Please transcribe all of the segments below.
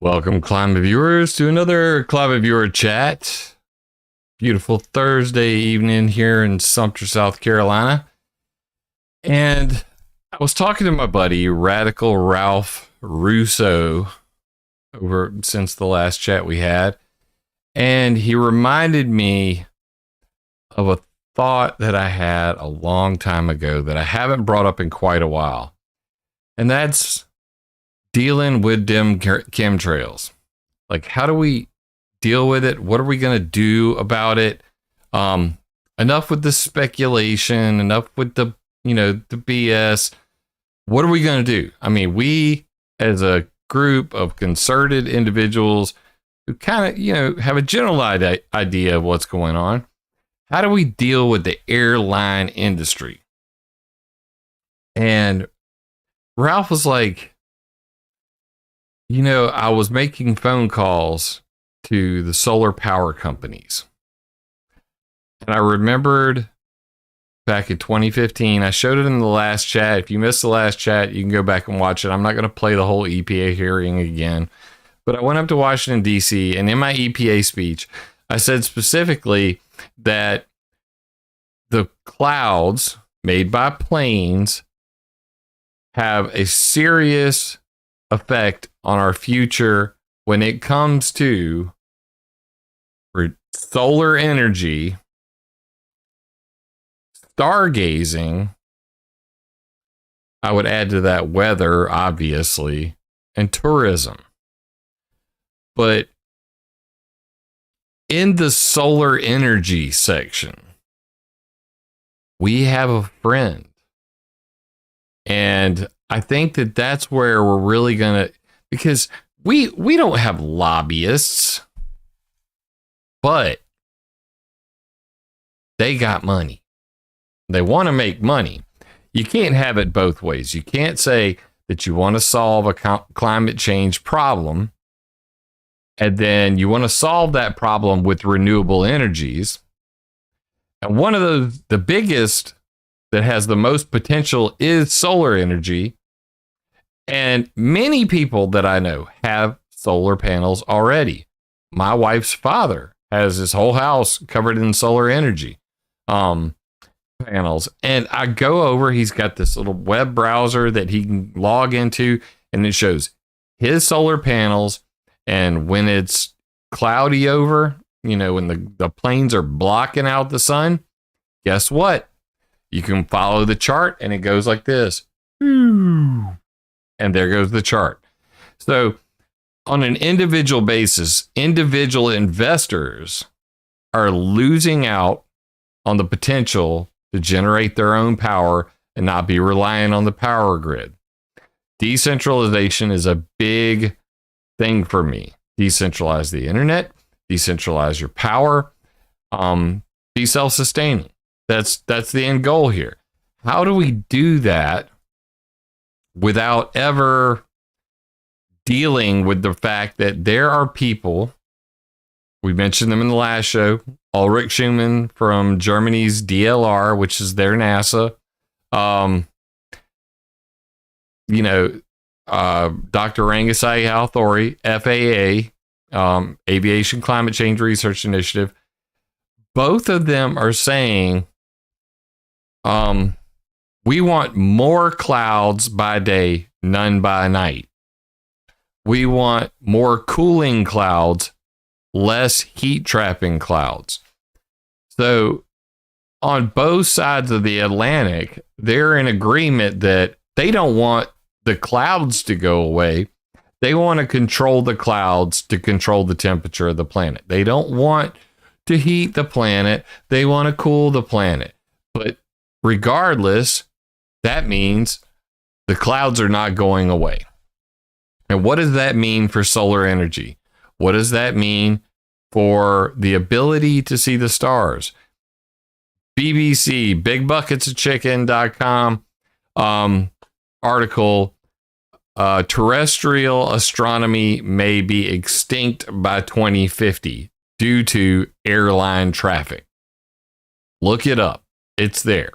Welcome, Climate Viewers, to another Climate Viewer chat. Beautiful Thursday evening here in Sumter, South Carolina. And I was talking to my buddy, Radical Ralph Russo, over since the last chat we had. And he reminded me of a thought that I had a long time ago that I haven't brought up in quite a while. And that's dealing with them chemtrails. Like, how do we deal with it? What are we going to do about it? Enough with the speculation, enough with the BS. What are we going to do? I mean, we as a group of concerted individuals who kind of, have a general idea of what's going on. How do we deal with the airline industry? And Ralph was like, I was making phone calls to the solar power companies. And I remembered back in 2015, I showed it in the last chat. If you missed the last chat, you can go back and watch it. I'm not going to play the whole EPA hearing again. But I went up to Washington, D.C., and in my EPA speech, I said specifically that the clouds made by planes have a serious effect on our future when it comes to solar energy, stargazing. I would add to that weather, obviously, and tourism. But in the solar energy section, we have a friend. And I think that that's where we're really going to, because we don't have lobbyists, but they got money. They want to make money. You can't have it both ways. You can't say that you want to solve a climate change problem, and then you want to solve that problem with renewable energies. And one of the biggest that has the most potential is solar energy. And many people that I know have solar panels already. My wife's father has his whole house covered in solar energy panels. And I go over, he's got this little web browser that he can log into, and it shows his solar panels. And when it's cloudy over, when the planes are blocking out the sun, guess what? You can follow the chart, and it goes like this. And there goes the chart. So on an individual basis, individual investors are losing out on the potential to generate their own power and not be reliant on the power grid. Decentralization is a big thing for me. Decentralize the internet, decentralize your power, be self-sustaining. That's the end goal here. How do we do that without ever dealing with the fact that there are people, we mentioned them in the last show, Ulrich Schumann from Germany's DLR, which is their NASA, Dr. Rangasai Althori, FAA, Aviation Climate Change Research Initiative. Both of them are saying, we want more clouds by day, none by night. We want more cooling clouds, less heat trapping clouds. So on both sides of the Atlantic, they're in agreement that they don't want the clouds to go away. They want to control the clouds to control the temperature of the planet. They don't want to heat the planet. They want to cool the planet. But regardless, that means the clouds are not going away. And what does that mean for solar energy? What does that mean for the ability to see the stars? BBC, bigbucketsofchicken.com article, terrestrial astronomy may be extinct by 2050 due to airline traffic. Look it up. It's there.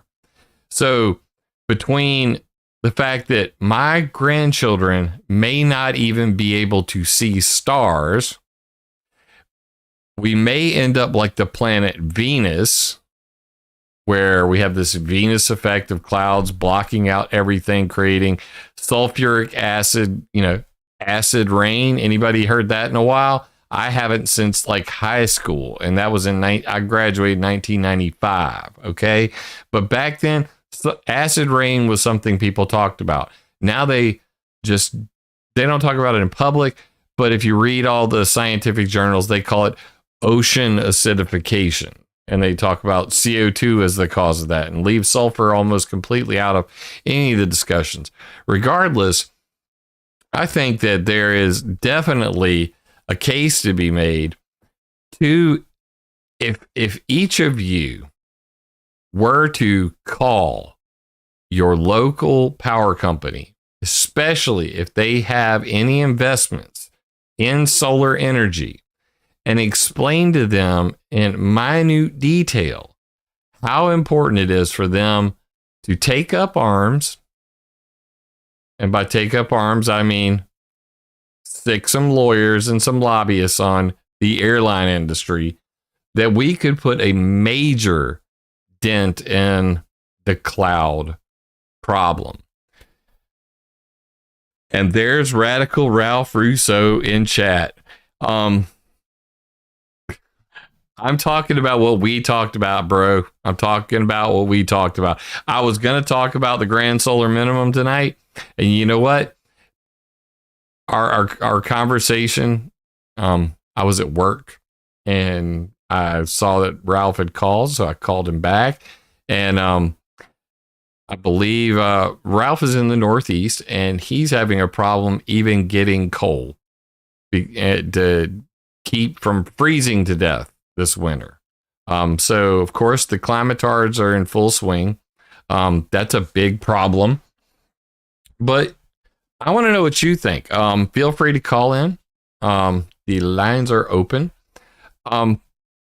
So between the fact that my grandchildren may not even be able to see stars. We may end up like the planet Venus, where we have this Venus effect of clouds blocking out everything, creating sulfuric acid, acid rain. Anybody heard that in a while? I haven't since like high school, and that was I graduated in 1995. Okay, but back then, acid rain was something people talked about. Now they don't talk about it in public, but if you read all the scientific journals, they call it ocean acidification, and they talk about CO2 as the cause of that, and leave sulfur almost completely out of any of the discussions. Regardless, I think that there is definitely a case to be made to, if each of you were to call your local power company, especially if they have any investments in solar energy, and explain to them in minute detail how important it is for them to take up arms. And by take up arms, I mean stick some lawyers and some lobbyists on the airline industry, that we could put a major dent in the cloud problem. And there's Radical Ralph Russo in chat. I'm talking about what we talked about, bro. I'm talking about what we talked about. I was going to talk about the grand solar minimum tonight. And you know what? Our conversation, I was at work and I saw that Ralph had called, so I called him back. And I believe Ralph is in the Northeast, and he's having a problem even getting coal to keep from freezing to death this winter. So, of course, the climatards are in full swing. That's a big problem. But I want to know what you think. Feel free to call in. The lines are open.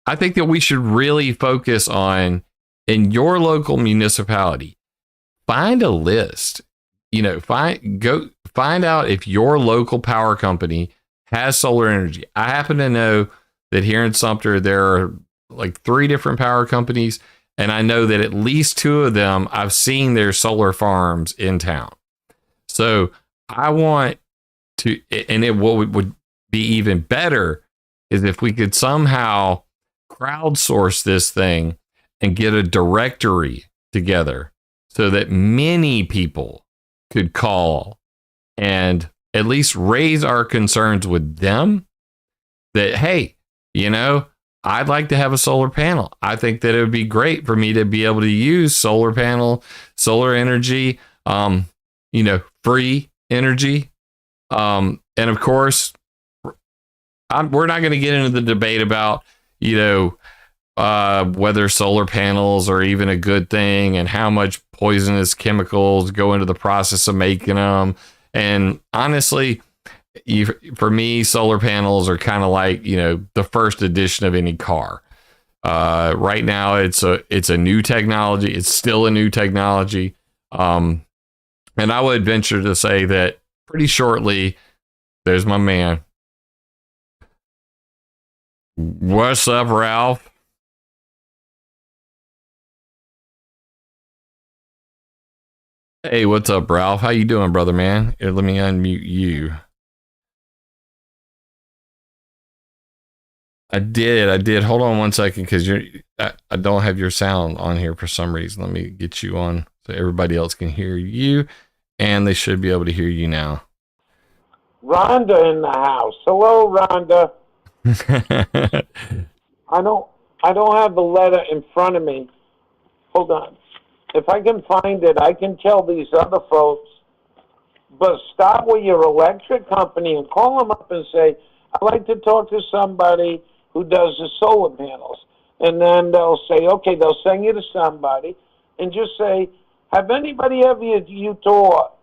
I think that we should really focus on, in your local municipality, find a list. Find out if your local power company has solar energy. I happen to know that here in Sumter, there are like 3 different power companies, and I know that at least 2 of them, I've seen their solar farms in town. So I want to, and what would be even better is if we could somehow crowdsource this thing and get a directory together so that many people could call and at least raise our concerns with them that, hey, I'd like to have a solar panel. I think that it would be great for me to be able to use solar energy, free energy. And of course, we're not going to get into the debate about, whether solar panels are even a good thing and how much poisonous chemicals go into the process of making them. And honestly, for me, solar panels are kind of like, the first edition of any car. Right now, it's a new technology. It's still a new technology. And I would venture to say that pretty shortly, there's my man. What's up, Ralph? Hey, what's up, Ralph? How you doing, brother, man? Here, let me unmute you. I did. Hold on one second, because I don't have your sound on here for some reason. Let me get you on so everybody else can hear you, and they should be able to hear you now. Rhonda in the house. Hello, Rhonda. I don't have the letter in front of me. Hold on. If I can find it, I can tell these other folks. But start with your electric company and call them up and say, I'd like to talk to somebody who does the solar panels. And then they'll say, okay, they'll send you to somebody, and just say, have anybody ever you thought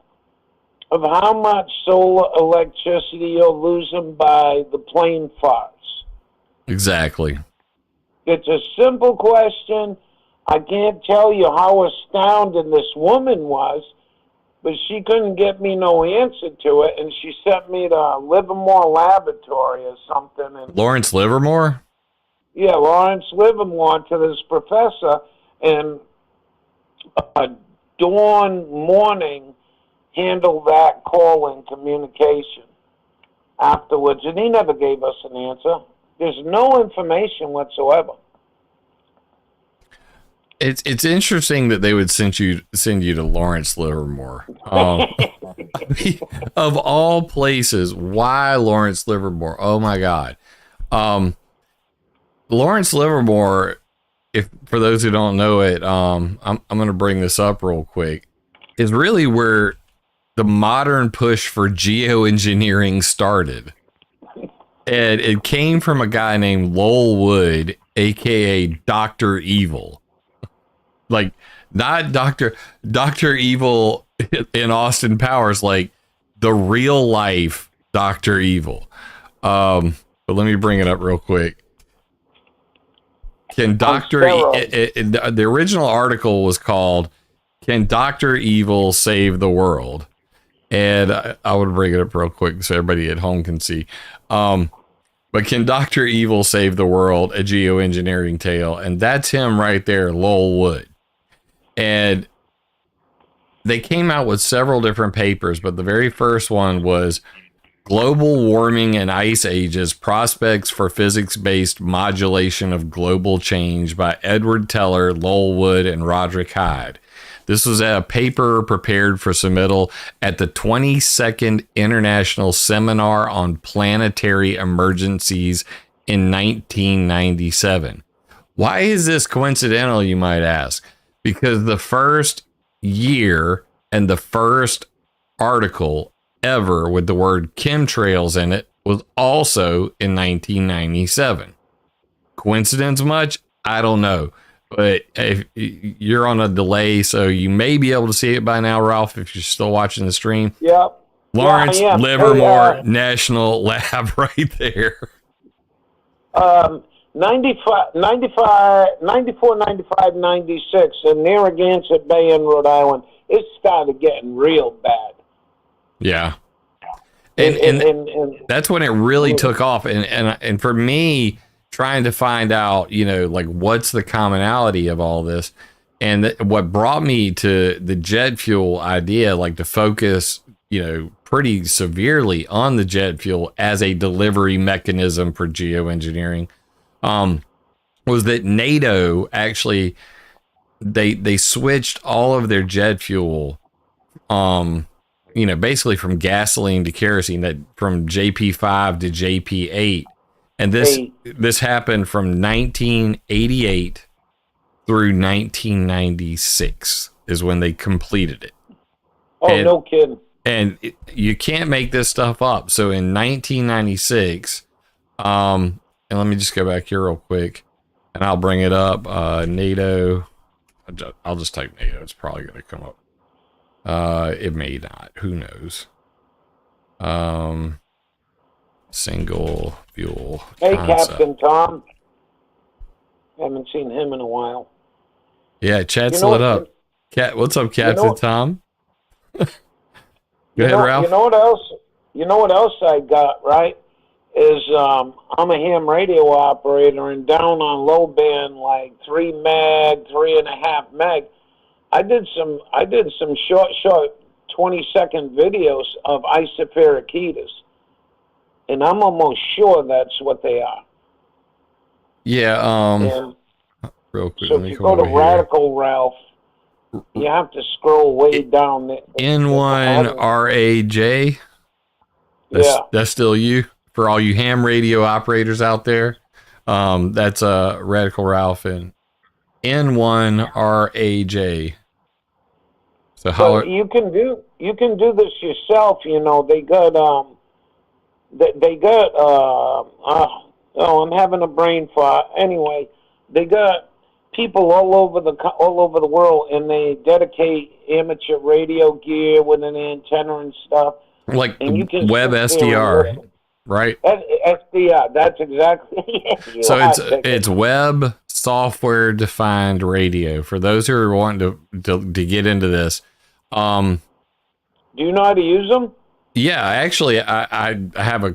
of how much solar electricity you're losing by the plane farts? Exactly. It's a simple question. I can't tell you how astounded this woman was but she couldn't get me no answer to it, and she sent me to Livermore Laboratory or something. And Lawrence Livermore? yeah, Lawrence Livermore, to this professor, and Dawn Morning handled that call in communication afterwards, and he never gave us an answer. There's no information whatsoever. It's interesting that they would send you to Lawrence Livermore. Of all places, why Lawrence Livermore? Oh my God. Lawrence Livermore, if for those who don't know it, I'm going to bring this up real quick, is really where the modern push for geoengineering started. And it came from a guy named Lowell Wood, aka Dr. Evil. Like, not Dr. Evil in Austin Powers, like the real life Dr. Evil. But let me bring it up real quick. Can the original article was called "Can Dr. Evil Save the World?" And I would bring it up real quick so everybody at home can see. But can Dr. Evil save the world? A geoengineering tale. And that's him right there, Lowell Wood. And they came out with several different papers, but the very first one was Global Warming and Ice Ages, Prospects for Physics-Based Modulation of Global Change by Edward Teller, Lowell Wood, and Roderick Hyde. This was a paper prepared for submittal at the 22nd International Seminar on Planetary Emergencies in 1997. Why is this coincidental, you might ask? Because the first year and the first article ever with the word chemtrails in it was also in 1997. Coincidence much? I don't know. But if you're on a delay, so you may be able to see it by now, Ralph, if you're still watching the stream. Yep. Lawrence Livermore National Lab right there. 94, 95, 96 in Narragansett Bay in Rhode Island, it started getting real bad. Yeah. And that's when it really took off. And for me, trying to find out, like what's the commonality of all this. And what brought me to the jet fuel idea, like to focus, pretty severely on the jet fuel as a delivery mechanism for geoengineering, was that NATO actually, they switched all of their jet fuel, basically from gasoline to kerosene, that from JP5 to JP8. And this happened from 1988 through 1996 is when they completed it. Oh, no kidding. And you can't make this stuff up. So in 1996, and let me just go back here real quick, and I'll bring it up. NATO. I'll just type NATO. It's probably going to come up. It may not. Who knows? Single fuel. Hey, concept. Captain Tom. Haven't seen him in a while. Yeah, chat's lit up. What's up, Captain Tom? Go ahead, Ralph. You know what else? You know what else I got, right? Is I'm a ham radio operator, and down on low band, like 3 meg, 3.5 meg, I did some short 20-second videos of isoperic heaters, and I'm almost sure that's what they are. Yeah. Real quick. So if you go to Radical Ralph, you have to scroll way down there. N1RAJ. That's still you. For all you ham radio operators out there, that's Radical Ralph and N1RAJ. So you can do this yourself. They got I'm having a brain fart. Anyway, they got people all over the world, and they dedicate amateur radio gear with an antenna and stuff. Like web SDR, right? SDR, that's exactly. So it's web software defined radio. For those who are wanting to get into this, Do you know how to use them? Yeah, actually, I have a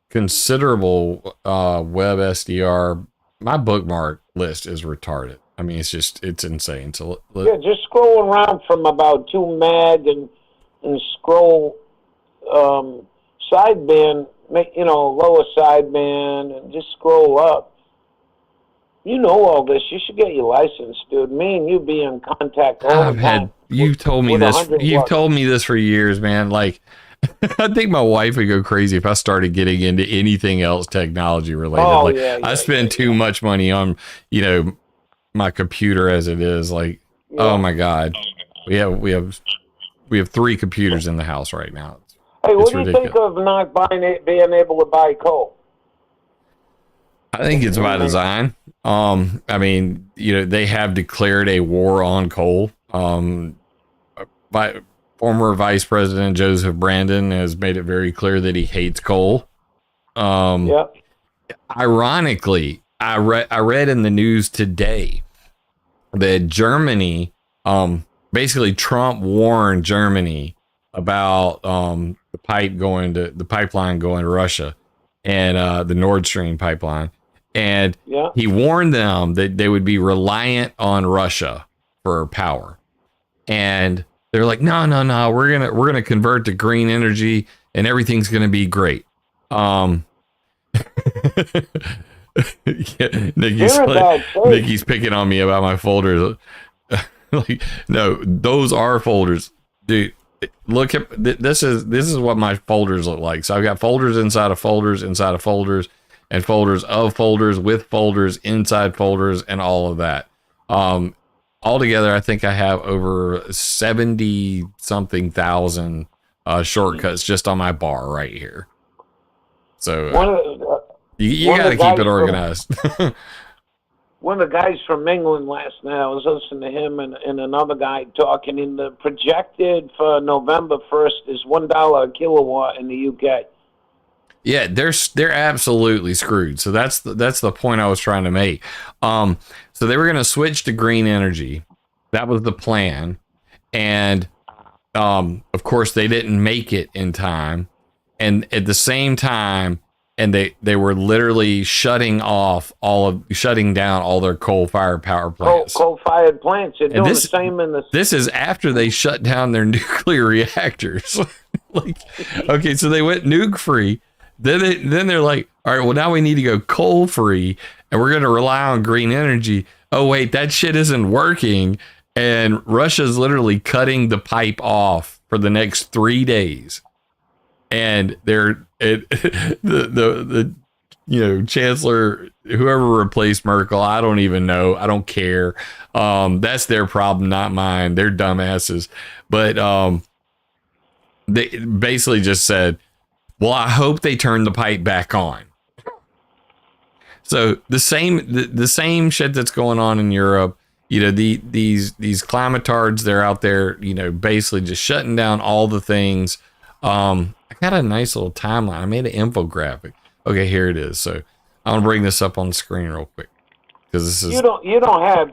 considerable web SDR. My bookmark list is retarded. I mean, it's insane. So Yeah, just scroll around from about 2 meg and scroll sideband, lower sideband, and just scroll up. You know all this. You should get your license, dude. Me and you be in contact all the time. You've told me this. You've told me this for years, man. Like, I think my wife would go crazy if I started getting into anything else technology related. Oh, like, yeah, I spend too much money on, my computer as it is. Like, oh my God, we have 3 computers in the house right now. Hey, what do you think of not being able to buy coal? I think it's by design. I mean, they have declared a war on coal. Former Vice President Joseph Brandon has made it very clear that he hates coal. Ironically, I read in the news today that Germany, basically Trump warned Germany about the pipeline going to Russia and the Nord Stream pipeline. And he warned them that they would be reliant on Russia for power. And they're like, no, we're gonna convert to green energy and everything's gonna be great. Nikki's picking on me about my folders. Like, no, those are folders, dude. Look at this is what my folders look like. So I've got folders inside of folders inside of folders, and folders of folders with folders inside folders, and all of that. Altogether, I think I have over 70 something thousand shortcuts just on my bar right here. So you got to keep it organized. One of the guys from England last night, I was listening to him and another guy talking, and the projected for November 1st is $1 a kilowatt in the UK. Yeah, they're absolutely screwed. So that's the point I was trying to make. So they were going to switch to green energy. That was the plan. And of course they didn't make it in time. And at the same time, and they were literally shutting down all their coal-fired power plants. Coal-fired plants. They're doing the same in the... This is after they shut down their nuclear reactors. Like, okay, so they went nuke-free. Then they're like, all right, well, now we need to go coal-free, and we're going to rely on green energy. Oh, wait, that shit isn't working. And Russia's literally cutting the pipe off for the next 3 days. And the chancellor, whoever replaced Merkel, I don't even know. I don't care. That's their problem, not mine. They're dumbasses. But they basically just said, well, I hope they turn the pipe back on. So the same shit that's going on in Europe, these climatards, they're out there, basically just shutting down all the things. I got a nice little timeline. I made an infographic. Okay, here it is. So I'm gonna bring this up on the screen real quick because this is... You don't have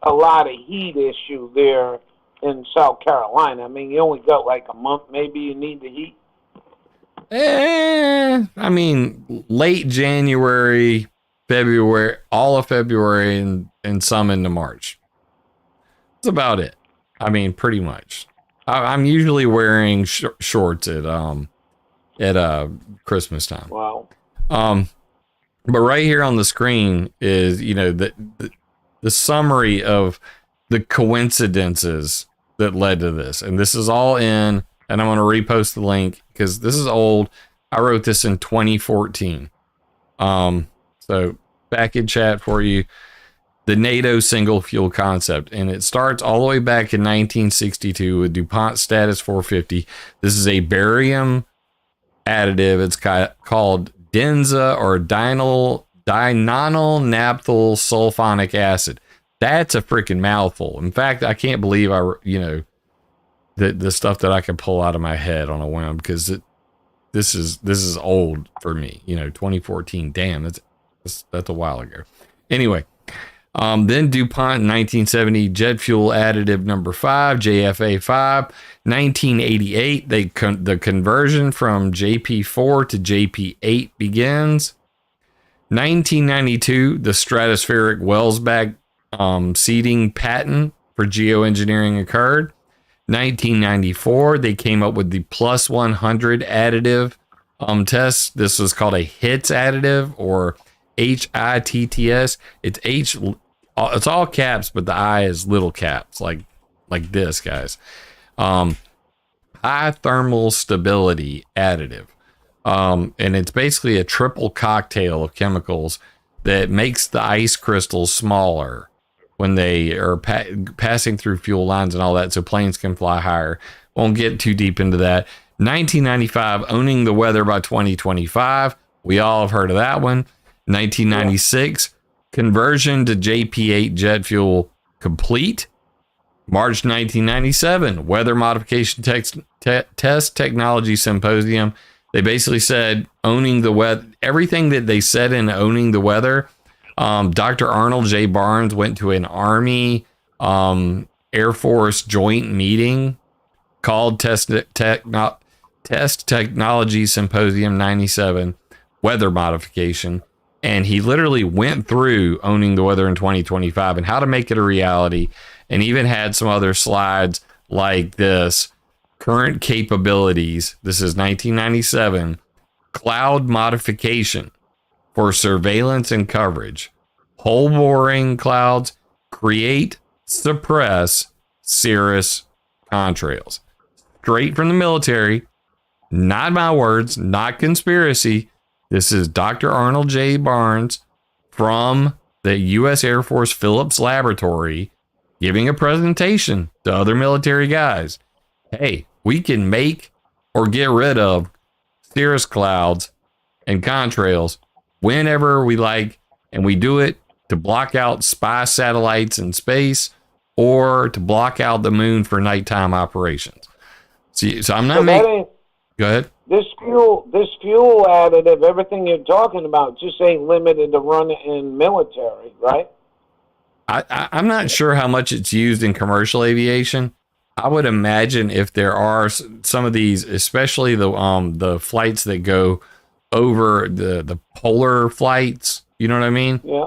a lot of heat issue there in South Carolina. I mean, you only got like a month. Maybe you need the heat. I mean, late January, February, all of February, and some into March. That's about it. I mean, pretty much. I'm usually wearing shorts at Christmas time. Wow. But right here on the screen is, the summary of the coincidences that led to this. And this is all in, and I'm going to repost the link because this is old. I wrote this in 2014. So back in chat for you, the NATO single fuel concept. And it starts all the way back in 1962 with DuPont Status 450. This is a barium additive. It's called Denza or dinyl naphthol sulfonic acid. That's a freaking mouthful. In fact, I can't believe the stuff that I can pull out of my head on a whim because this is old for me. 2014. Damn, that's a while ago. Anyway, Then DuPont in 1970, jet fuel additive number 5, JFA5. 1988, the conversion from JP4 to JP8 begins. 1992, the stratospheric Wellsback seeding patent for geoengineering occurred. 1994, they came up with the plus 100 additive test. This was called a HITS additive, or HITTS. It's all caps, but the I is little caps, like this, guys. High thermal stability additive. And it's basically a triple cocktail of chemicals that makes the ice crystals smaller when they are passing through fuel lines and all that, so planes can fly higher. Won't get too deep into that. 1995, owning the weather by 2025. We all have heard of that one. 1996, conversion to JP8 jet fuel complete. March 1997, weather modification test technology symposium. They basically said owning the weather, everything that they said in owning the weather. Dr. Arnold J. Barnes went to an Army Air Force joint meeting called Test Technology Symposium 97, weather modification. And he literally went through owning the weather in 2025 and how to make it a reality, and even had some other slides like this. Current capabilities. This is 1997. Cloud modification for surveillance and coverage. Hole boring clouds. Create, suppress cirrus contrails. Straight from the military. Not my words, not conspiracy. This is Dr. Arnold J. Barnes from the U.S. Air Force Phillips Laboratory giving a presentation to other military guys. Hey, we can make or get rid of cirrus clouds and contrails whenever we like, and we do it to block out spy satellites in space or to block out the moon for nighttime operations. So I'm not making... Go ahead. This fuel additive, everything you're talking about, just ain't limited to running in military, right? I'm not sure how much it's used in commercial aviation. I would imagine if there are some of these, especially the flights that go over the polar flights, you know what I mean? Yeah.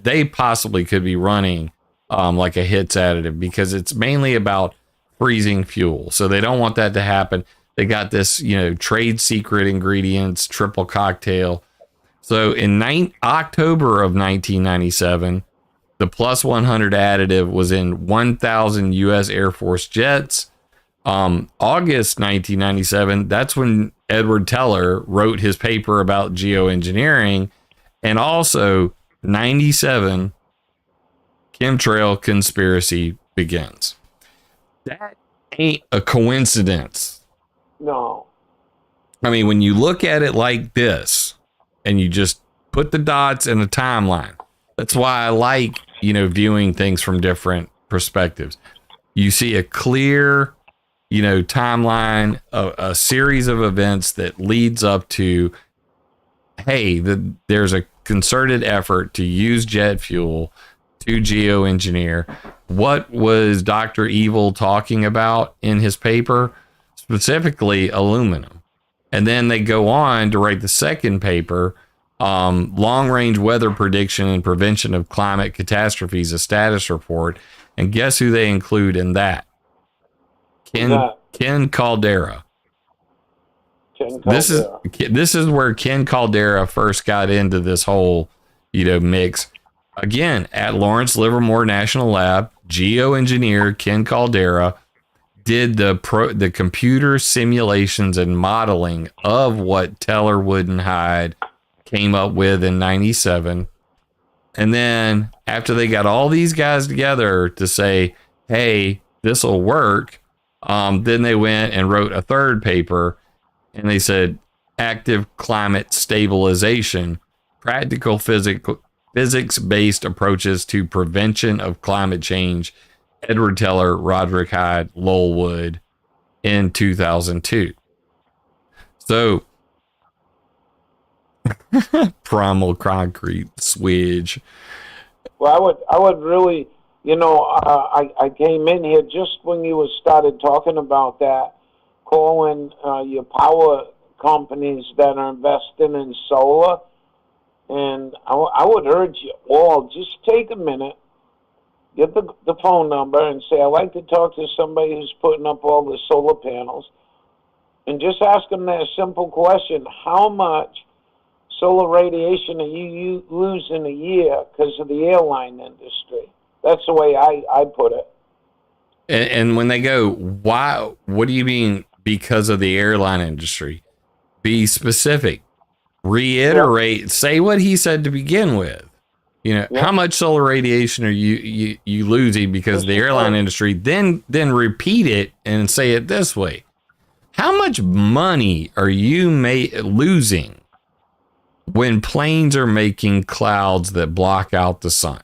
They possibly could be running like a HITS additive, because it's mainly about freezing fuel. So they don't want that to happen. They got this, trade secret ingredients, triple cocktail. So in October of 1997, the plus 100 additive was in 1,000 U.S. Air Force jets. August 1997, that's when Edward Teller wrote his paper about geoengineering. And also 97, chemtrail conspiracy begins. That ain't a coincidence. No. I mean, when you look at it like this and you just put the dots in a timeline, that's why I like, viewing things from different perspectives. You see a clear, timeline, a series of events that leads up to, hey, there's a concerted effort to use jet fuel to geoengineer. What was Dr. Evil talking about in his paper? Specifically aluminum. And then they go on to write the second paper, Long-Range Weather Prediction and Prevention of Climate Catastrophes, a status report. And guess who they include in that? Ken Caldera. This is where Ken Caldera first got into this whole, mix. Again, at Lawrence Livermore National Lab, geoengineer Ken Caldera did the computer simulations and modeling of what Teller, Wood, and Hyde came up with in 97. And then after they got all these guys together to say, hey, this will work, then they went and wrote a third paper, and they said, active climate stabilization, practical physics-based approaches to prevention of climate change, Edward Teller, Roderick Hyde, Lowell Wood, in 2002. So Primal concrete switch. Well, I would really, I came in here just when you started talking about that, calling your power companies that are investing in solar, and I would urge you all just take a minute, get the phone number, and say I'd like to talk to somebody who's putting up all the solar panels, and just ask them that simple question: how much solar radiation are you losing a year because of the airline industry? That's the way I put it. And when they go, why? What do you mean because of the airline industry? Be specific. Reiterate. Yep. Say what he said to begin with. Yep. How much solar radiation are you losing because of the airline industry? Then repeat it and say it this way: how much money are you losing when planes are making clouds that block out the sun?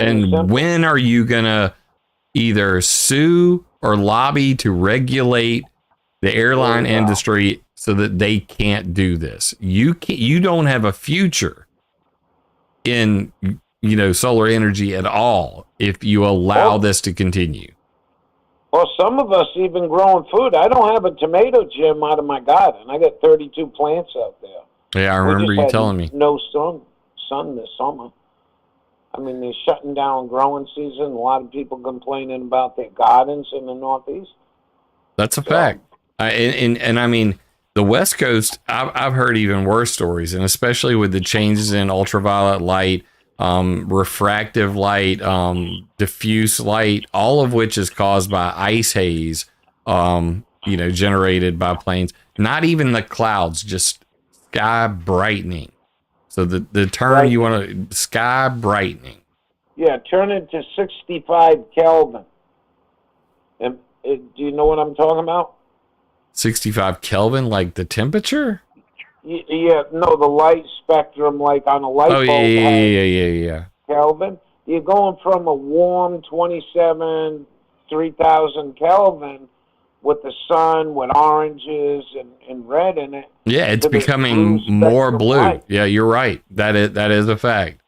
And when are you going to either sue or lobby to regulate the airline industry so that they can't do this? You don't have a future in, solar energy at all if you allow this to continue. Well, some of us even growing food. I don't have a tomato gem out of my garden. I got 32 plants out there. Yeah, I remember you telling me. No sun this summer. I mean, they're shutting down growing season. A lot of people complaining about their gardens in the Northeast. That's a fact. And I mean, the West Coast, I've heard even worse stories, and especially with the changes in ultraviolet light, refractive light, diffuse light, all of which is caused by ice haze, generated by planes. Not even the clouds, just sky brightening. So the term you want to, sky brightening. Yeah, turn it to 65 Kelvin. And do you know what I'm talking about? 65 Kelvin, like the temperature? Yeah, no, the light spectrum, like on a light bulb. Oh, yeah. Kelvin. You're going from a warm 27, 3,000 Kelvin with the sun, with oranges and red in it. Yeah, it's becoming more blue. Light. Yeah, you're right. That is a fact.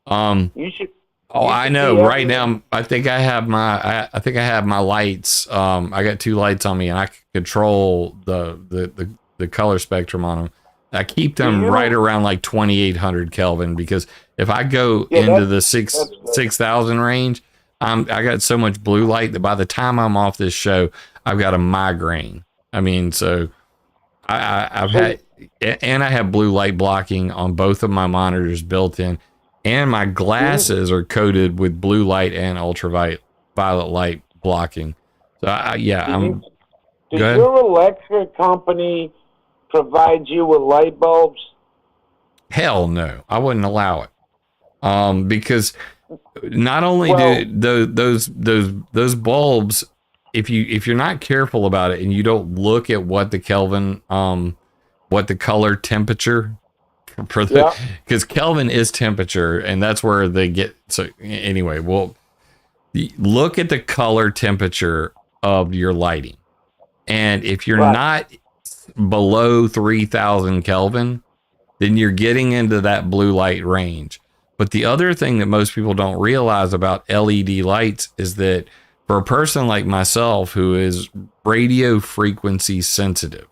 You should. I know. Right now, I think I have my lights. I got 2 lights on me, and I can control the color spectrum on them. I keep them right around like 2,800 Kelvin, because if I go into the 6,000 range, I got so much blue light that by the time I'm off this show, I've got a migraine. I mean, so I have blue light blocking on both of my monitors built in, and my glasses are coated with blue light and ultraviolet light blocking. So Does your electric company provide you with light bulbs? Hell no, I wouldn't allow it. Because not only do those bulbs, if you're not careful about it and you don't look at what the Kelvin, what the color temperature for the, because Kelvin is temperature, and that's where they get. So anyway, look at the color temperature of your lighting, and if you're not below 3,000 Kelvin, then you're getting into that blue light range. But the other thing that most people don't realize about LED lights is that for a person like myself who is radio frequency sensitive,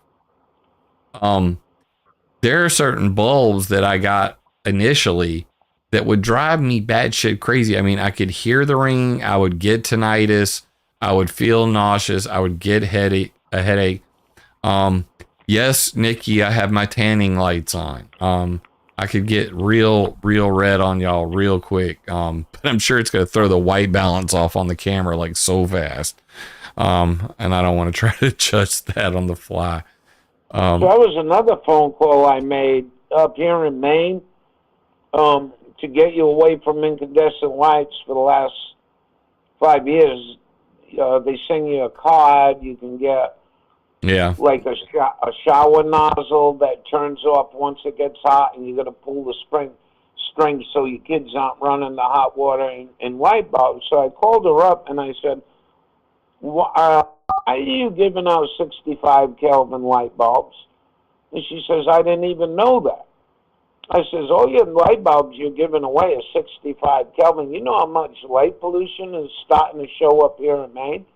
there are certain bulbs that I got initially that would drive me batshit crazy. I mean, I could hear the ringing, I would get tinnitus, I would feel nauseous, I would get a headache. Yes, Nikki, I have my tanning lights on. I could get real red on y'all real quick. But I'm sure it's going to throw the white balance off on the camera like so fast. And I don't want to try to adjust that on the fly. So that was another phone call I made up here in Maine to get you away from incandescent lights for the last 5 years. They send you a card. You can get like a shower nozzle that turns off once it gets hot, and you got to pull the string so your kids aren't running the hot water and light bulbs. So I called her up and I said, are you giving out 65 Kelvin light bulbs? And she says, I didn't even know that. I says, all your light bulbs you're giving away are 65 Kelvin. You know how much light pollution is starting to show up here in Maine?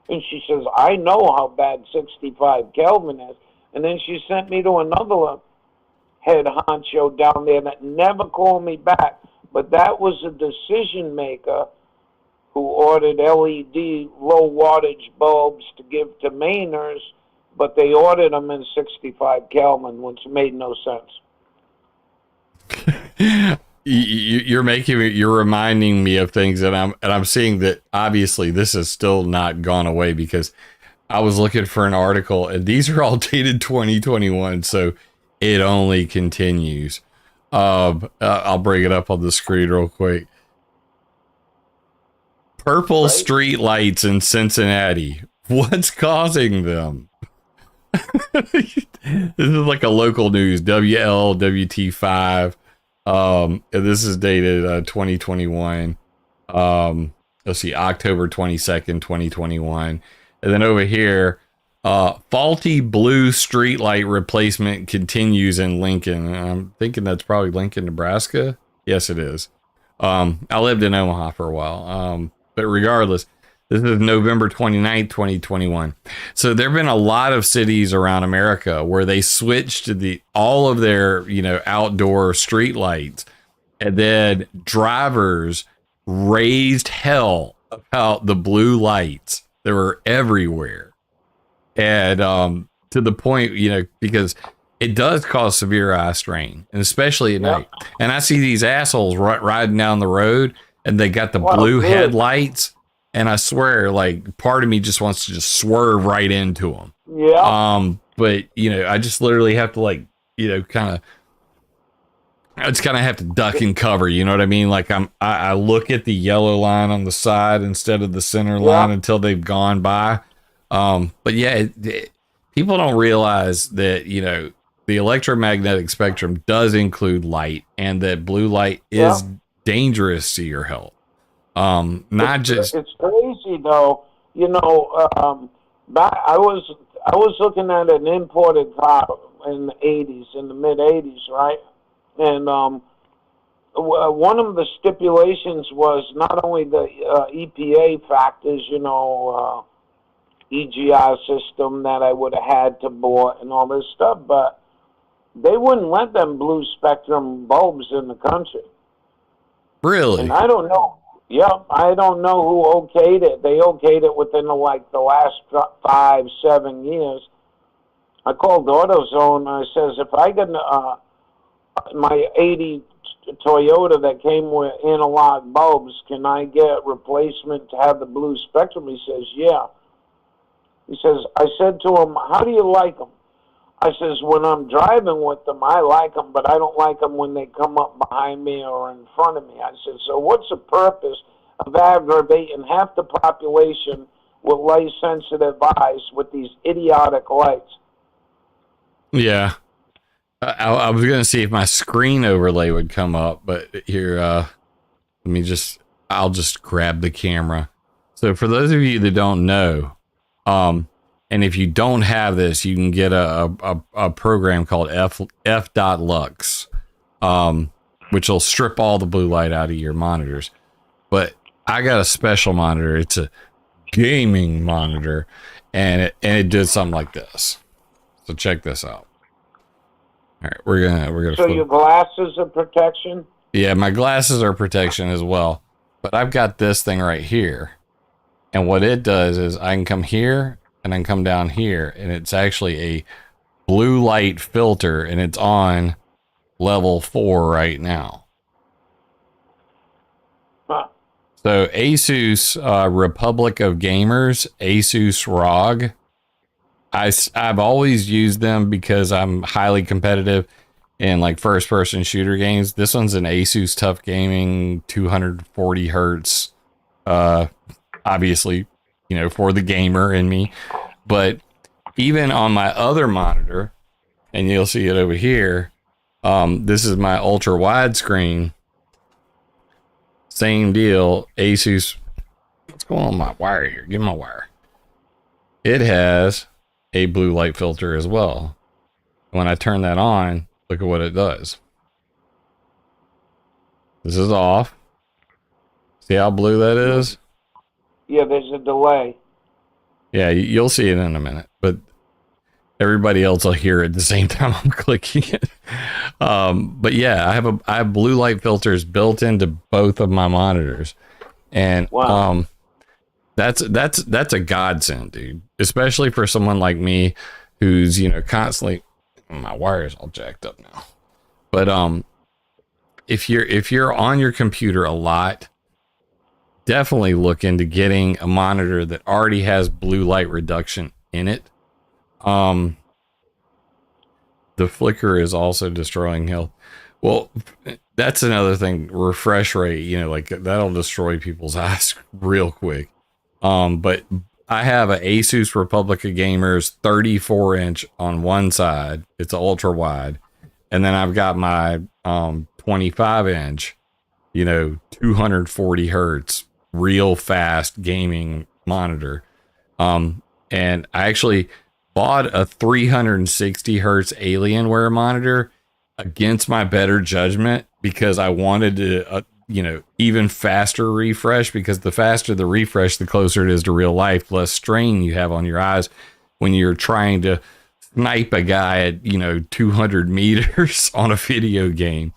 And she says, I know how bad 65 Kelvin is. And then she sent me to another head honcho down there that never called me back. But that was a decision maker who ordered LED low wattage bulbs to give to Mainers, but they ordered them in 65 Kelvin, which made no sense. You're reminding me of things, and I'm seeing that obviously this has still not gone away, because I was looking for an article and these are all dated 2021, so it only continues. I'll bring it up on the screen real quick. Purple street lights in Cincinnati. What's causing them? This is like a local news, WLWT5. This is dated 2021. Let's see, October 22nd, 2021. And then over here, faulty blue streetlight replacement continues in Lincoln. I'm thinking that's probably Lincoln, Nebraska. Yes, it is. I lived in Omaha for a while. But regardless, this is November 29th, 2021. So there have been a lot of cities around America where they switched to all of their, outdoor street lights, and then drivers raised hell about the blue lights that were everywhere. And to the point, because it does cause severe eye strain, and especially at night. And I see these assholes riding down the road, and they got the blue headlights. And I swear, like, part of me just wants to just swerve right into them. Yeah. But I just literally have to, like, I just kind of have to duck and cover. You know what I mean? Like I look at the yellow line on the side instead of the center line until they've gone by. But yeah, people don't realize that the electromagnetic spectrum does include light, and that blue light is dangerous to your health. It's crazy though. I was looking at an imported car in the mid 80s, right? And one of the stipulations was not only the EPA factors, EGR system that I would have had to bore and all this stuff, but they wouldn't let them blue spectrum bulbs in the country. Really? And I don't know. Yep, I don't know who okayed it. They okayed it within the last 5-7 years. I called AutoZone. I says, if I get my 80 Toyota that came with analog bulbs, can I get replacement to have the blue spectrum? He says, yeah. He says, I said to him, how do you like them? I says, when I'm driving with them, I like them, but I don't like them when they come up behind me or in front of me. I said, so what's the purpose of aggravating half the population with light-sensitive eyes with these idiotic lights? Yeah. I was going to see if my screen overlay would come up, but here, I'll just grab the camera. So for those of you that don't know, and if you don't have this, you can get a program called F.Lux, which will strip all the blue light out of your monitors. But I got a special monitor. It's a gaming monitor, and it did something like this. So check this out. All right, we're gonna. So your glasses are protection? Yeah, my glasses are protection as well. But I've got this thing right here, and what it does is I can come here and then come down here, and it's actually a blue light filter, and it's on level 4 right now. Huh. So Asus Republic of Gamers, Asus ROG. I've always used them because I'm highly competitive in like first person shooter games. This one's an Asus Tough Gaming 240 hertz. Obviously, for the gamer in me. But even on my other monitor, and you'll see it over here, this is my ultra widescreen. Same deal, Asus. What's going on with my wire here? Give me my wire. It has a blue light filter as well. When I turn that on, look at what it does. This is off. See how blue that is? Yeah, there's a delay. Yeah, you'll see it in a minute, but everybody else will hear it at the same time I'm clicking it. But yeah, I have blue light filters built into both of my monitors, and Wow. that's a godsend, dude. Especially for someone like me, who's constantly, my wire's all jacked up now. But if you're on your computer a lot, definitely look into getting a monitor that already has blue light reduction in it. The flicker is also destroying health. Well, that's another thing. Refresh rate, like that'll destroy people's eyes real quick. But I have a Asus Republica Gamers 34-inch on one side. It's ultra wide, and then I've got my 25-inch, 240 hertz, real fast gaming monitor. And I actually bought a 360 hertz Alienware monitor against my better judgment because I wanted to, even faster refresh, because the faster the refresh, the closer it is to real life, the less strain you have on your eyes when you're trying to snipe a guy at, 200 meters on a video game.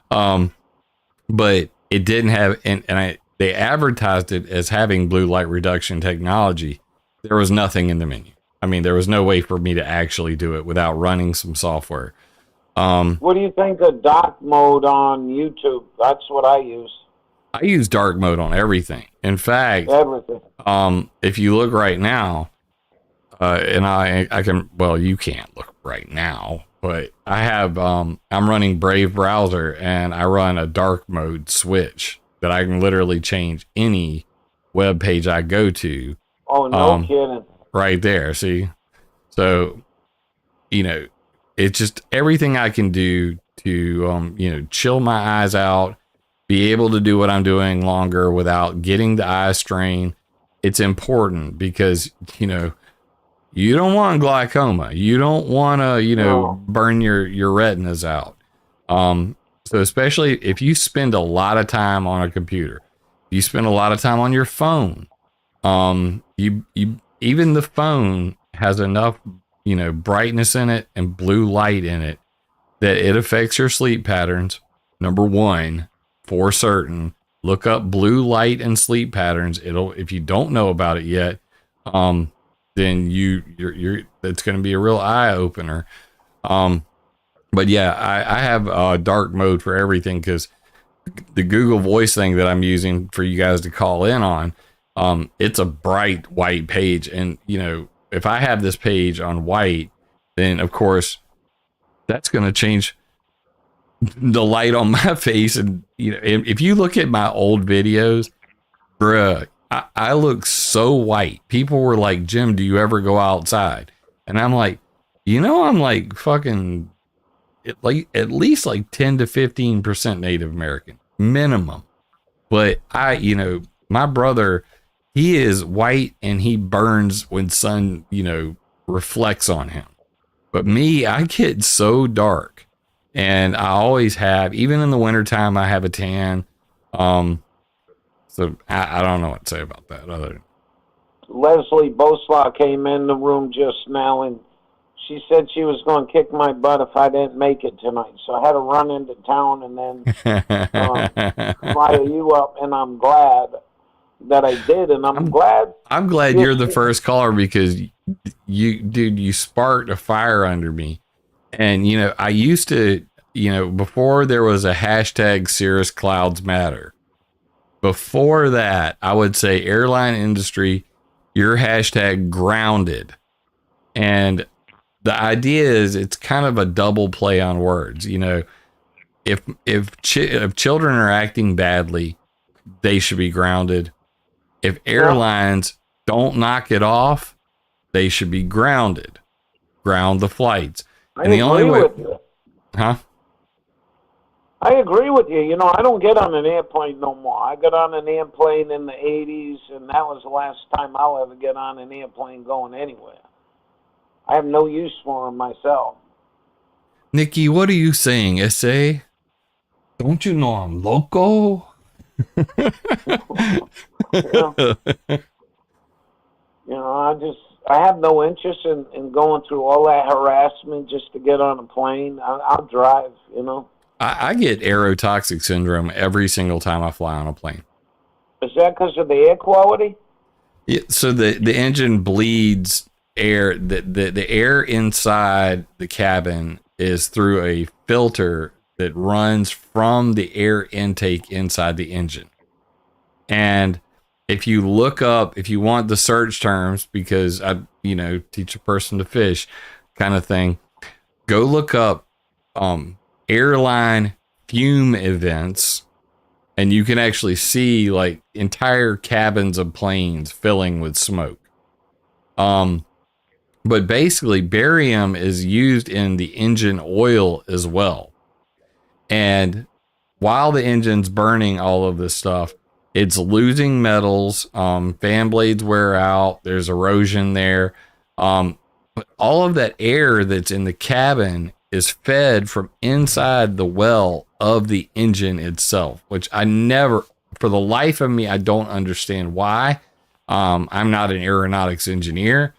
But it didn't have, they advertised it as having blue light reduction technology. There was nothing in the menu. I mean, there was no way for me to actually do it without running some software. What do you think of dark mode on YouTube? That's what I use. I use dark mode on everything. In fact, Everything. if you look right now, and I can, well, you can't look right now, but I have, I'm running Brave browser, and I run a dark mode switch that I can literally change any web page I go to. Oh, no kidding. Right there. See? So, it's just everything I can do to, chill my eyes out, be able to do what I'm doing longer without getting the eye strain. It's important because, you don't want glaucoma. You don't want to, burn your retinas out. So especially if you spend a lot of time on a computer, you spend a lot of time on your phone. You even the phone has enough, brightness in it and blue light in it that it affects your sleep patterns. Number one, for certain, look up blue light and sleep patterns. If you don't know about it yet, then you're it's going to be a real eye opener. But yeah, I have dark mode for everything because the Google Voice thing that I'm using for you guys to call in on, it's a bright white page. And, if I have this page on white, then of course that's going to change the light on my face. And, if you look at my old videos, bruh, I look so white. People were like, Jim, do you ever go outside? And I'm like, I'm like fucking at least like 10 to 15% Native American minimum. But my brother, he is white and he burns when sun, reflects on him. But me, I get so dark, and I always have, even in the wintertime, I have a tan. So I don't know what to say about that other. Leslie Boslaw came in the room just now, and she said she was going to kick my butt if I didn't make it tonight. So I had to run into town and then fire you up, and I'm glad that I did, and I'm glad you're the first caller because you sparked a fire under me. And, I used to, before there was a hashtag Cirrus Clouds Matter, before that, I would say airline industry, your hashtag grounded. And the idea is it's kind of a double play on words. If children are acting badly, they should be grounded. If airlines don't knock it off, they should be grounded. Ground the flights. And the only way, with you. Huh? I agree with you. I don't get on an airplane no more. I got on an airplane in the 80s, and that was the last time I'll ever get on an airplane going anywhere. I have no use for them myself. Nikki, what are you saying, essay? Don't you know I'm loco? Yeah. I have no interest in going through all that harassment just to get on a plane. I'll drive, I get aerotoxic syndrome every single time I fly on a plane. Is that because of the air quality? Yeah, so the engine bleeds air. The air inside the cabin is through a filter that runs from the air intake inside the engine. And if you want the search terms, because I, teach a person to fish kind of thing, go look up airline fume events, and you can actually see like entire cabins of planes filling with smoke. But basically barium is used in the engine oil as well. And while the engine's burning all of this stuff, it's losing metals. Fan blades wear out. There's erosion there. But all of that air that's in the cabin is fed from inside the well of the engine itself, which I never, for the life of me, I don't understand why. I'm not an aeronautics engineer,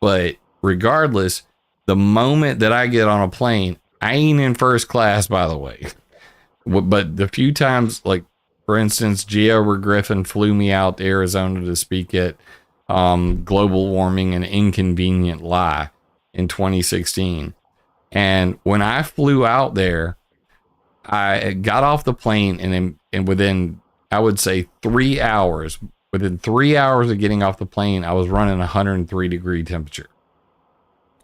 but regardless, the moment that I get on a plane, I ain't in first class, by the way. But the few times, like, for instance, Gio Griffin flew me out to Arizona to speak at Global Warming, An Inconvenient Lie in 2016. And when I flew out there, I got off the plane, and within, I would say 3 hours, within 3 hours of getting off the plane, I was running 103 degree temperature.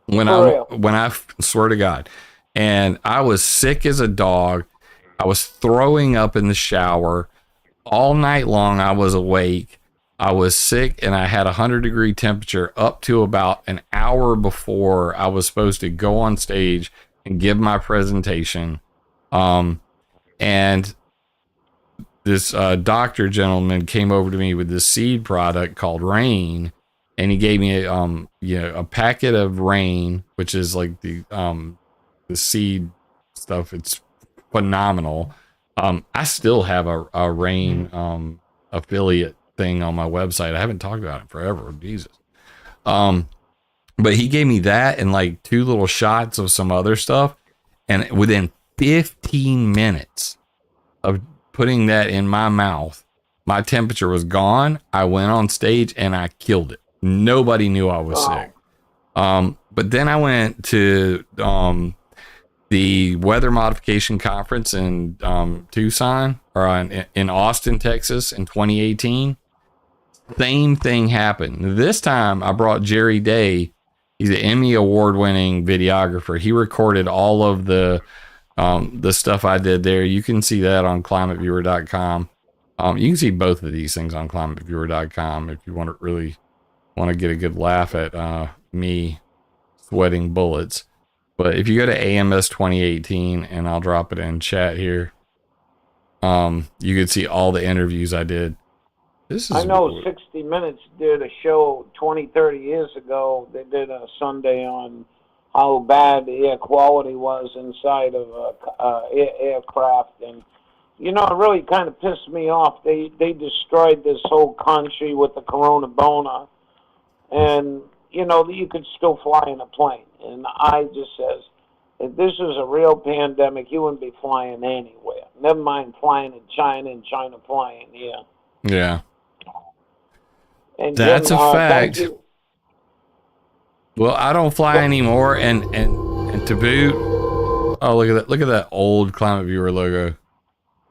When I swear to God, and I was sick as a dog. I was throwing up in the shower all night long. I was awake. I was sick, and I had 100 degree temperature up to about an hour before I was supposed to go on stage and give my presentation. And this doctor gentleman came over to me with this seed product called Rain, and he gave me a packet of Rain, which is like the seed stuff. It's phenomenal. I still have a Rain affiliate thing on my website. I haven't talked about it forever. Jesus. But he gave me that and like 2 little shots of some other stuff, and within 15 minutes of putting that in my mouth, my temperature was gone. I went on stage and I killed it. Nobody knew I was sick. But then I went to the weather modification conference in Tucson, or in Austin, Texas in 2018. Same thing happened. This time I brought Jerry Day. He's an Emmy award winning videographer. He recorded all of the stuff I did there. You can see that on climateviewer.com. You can see both of these things on climateviewer.com if you want to get a good laugh at me sweating bullets. But if you go to AMS 2018, and I'll drop it in chat here, you can see all the interviews I did. I know 60 Minutes did a show 20, 30 years ago. They did a Sunday on how bad the air quality was inside of aircraft. And, it really kind of pissed me off. They destroyed this whole country with the Corona Bona. And, you could still fly in a plane. And I just says, if this was a real pandemic, you wouldn't be flying anywhere. Never mind flying in China and China flying here. Yeah. And that's Jim, a fact. Well, I don't fly anymore, and to boot, oh, look at that old Climate Viewer logo.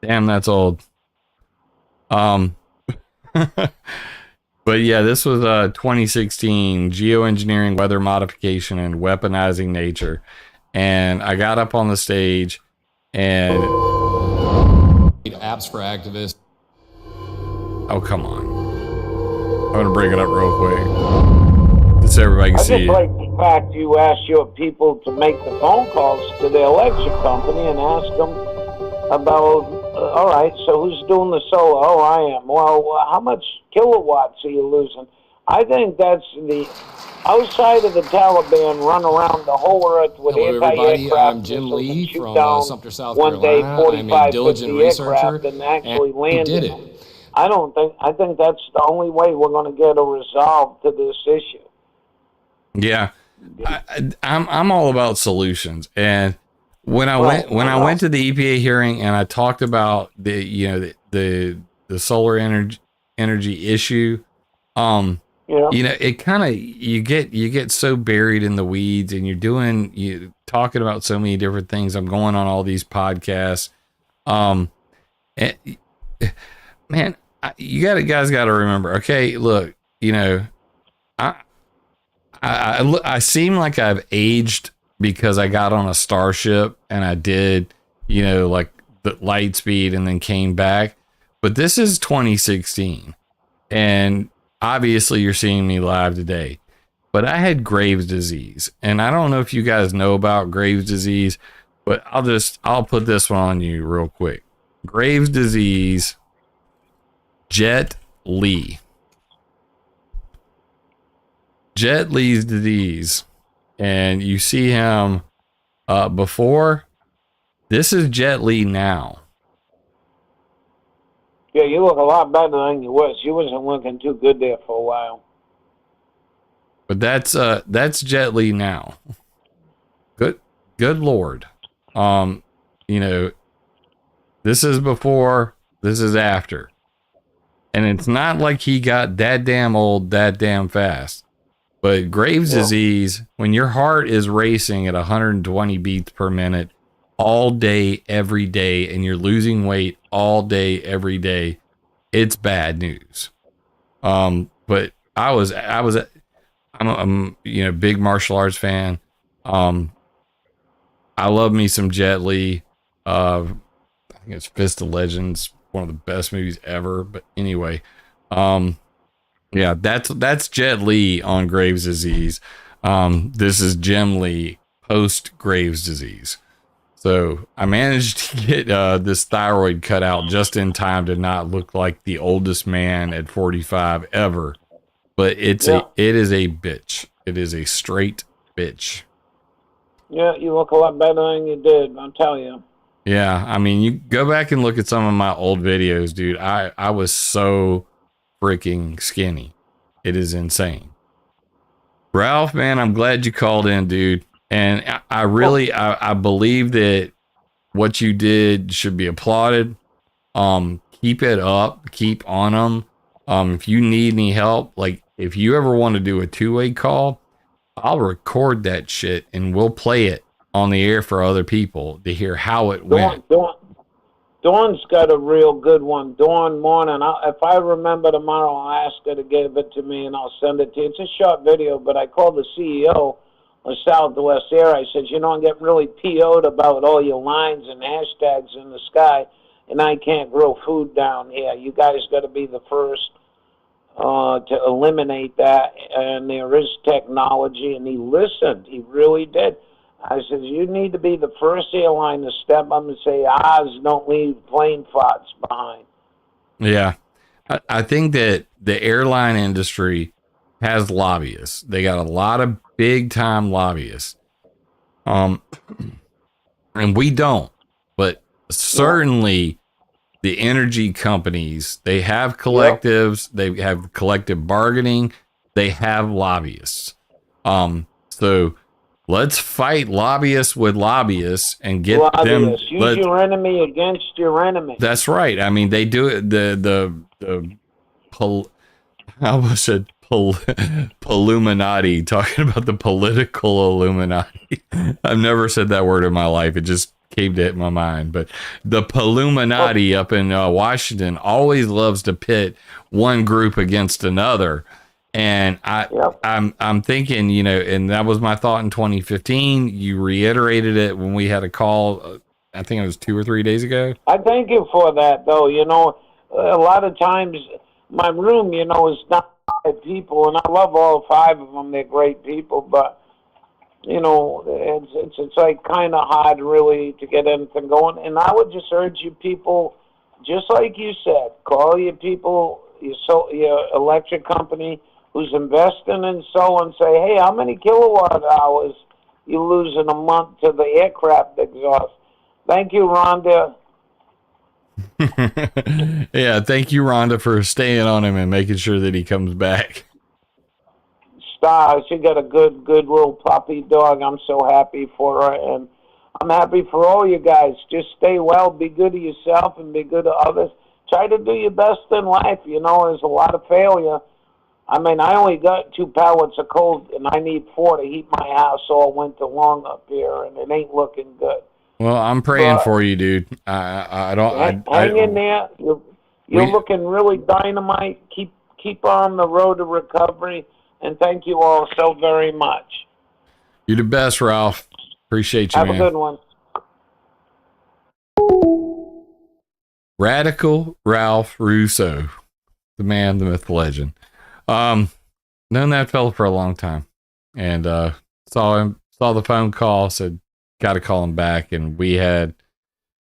Damn, that's old. But yeah, this was 2016 geoengineering, weather modification, and weaponizing nature. And I got up on the stage and apps for activists. Oh, come on. I'm going to bring it up real quick so everybody can see it. I just like the fact you asked your people to make the phone calls to the electric company and ask them about, all right, so who's doing the solar? Oh, I am. Well, how much kilowatts are you losing? I think that's outside of the Taliban, run around the whole earth with Hello, everybody. anti-aircraft I'm Jim missiles and Lee shoot from down Sumter, South one day Carolina. I'm a 45, diligent 50 researcher, aircraft and and actually we landed did them. it. I think that's the only way we're going to get a resolve to this issue. Yeah, I'm all about solutions. And when I went to the EPA hearing and I talked about the solar energy issue, it kind of you get so buried in the weeds, and you talking about so many different things. I'm going on all these podcasts. And, man, guys got to remember. Okay, look, I seem like I've aged because I got on a starship and I did, like the light speed and then came back. But this is 2016, and obviously you're seeing me live today. But I had Graves' disease, and I don't know if you guys know about Graves' disease, but I'll put this one on you real quick. Graves' disease, Jet Li. Jet Li's disease, and you see him before. This is Jet Li now. Yeah, you look a lot better than you was. You wasn't looking too good there for a while. But that's Jet Li now. Good Lord. This is before, this is after. And it's not like he got that damn old that damn fast. But Graves' disease, when your heart is racing at 120 beats per minute all day, every day, and you're losing weight all day, every day, it's bad news. But I'm a big martial arts fan. I love me some Jet Li. I think it's Fist of Legends, one of the best movies ever. But anyway, yeah, that's Jet Li on Graves' disease. This is Jim Lee post Graves' disease. So I managed to get this thyroid cut out just in time to not look like the oldest man at 45 ever. But it is a bitch. It is a straight bitch. Yeah, you look a lot better than you did, I'll tell you. Yeah, I mean, you go back and look at some of my old videos, dude. I was so freaking skinny. It is insane. Ralph, man, I'm glad you called in, dude. And I really, I believe that what you did should be applauded. Keep it up. Keep on them. If you need any help, like if you ever want to do a two-way call, I'll record that shit and we'll play it on the air for other people to hear how it went. Dawn's got a real good one. Dawn Morning. If I remember tomorrow, I'll ask her to give it to me and I'll send it to you. It's a short video, but I called the CEO of Southwest Air. I said, I'm getting really PO'd about all your lines and hashtags in the sky, and I can't grow food down here. You guys got to be the first to eliminate that, and there is technology, and he listened. He really did. I said, you need to be the first airline to step up and say, Oz don't leave plane farts behind. Yeah. I think that the airline industry has lobbyists. They got a lot of big time lobbyists. And we don't, but certainly the energy companies, they have collectives, they have collective bargaining, they have lobbyists. So let's fight lobbyists with lobbyists and get them. Use your enemy against your enemy. That's right. I mean, they do it. Illuminati, talking about the political Illuminati. I've never said that word in my life. It just came to hit my mind. But the Illuminati up in Washington always loves to pit one group against another. And I'm thinking, and that was my thought in 2015. You reiterated it when we had a call. I think it was 2 or 3 days ago. I thank you for that, though. A lot of times my room, is not 5 people, and I love all 5 of them. They're great people, but it's like kind of hard really to get anything going. And I would just urge you people, just like you said, call your people, your electric company, who's investing in solar and say, hey, how many kilowatt hours you lose in a month to the aircraft exhaust? Thank you, Rhonda. Yeah, thank you, Rhonda, for staying on him and making sure that he comes back. Star, she got a good little puppy dog. I'm so happy for her, and I'm happy for all you guys. Just stay well, be good to yourself, and be good to others. Try to do your best in life. You know, there's a lot of failure. I mean, I only got 2 pallets of coal, and I need 4 to heat my house all winter long up here, and it ain't looking good. Well, I'm praying for you, dude. I don't. Hang in there. You're looking really dynamite. Keep on the road to recovery, and thank you all so very much. You're the best, Ralph. Appreciate you, man. Have a good one. Radical Ralph Russo, the man, the myth, the legend. Known that fella for a long time, and saw the phone call, said got to call him back, and we had,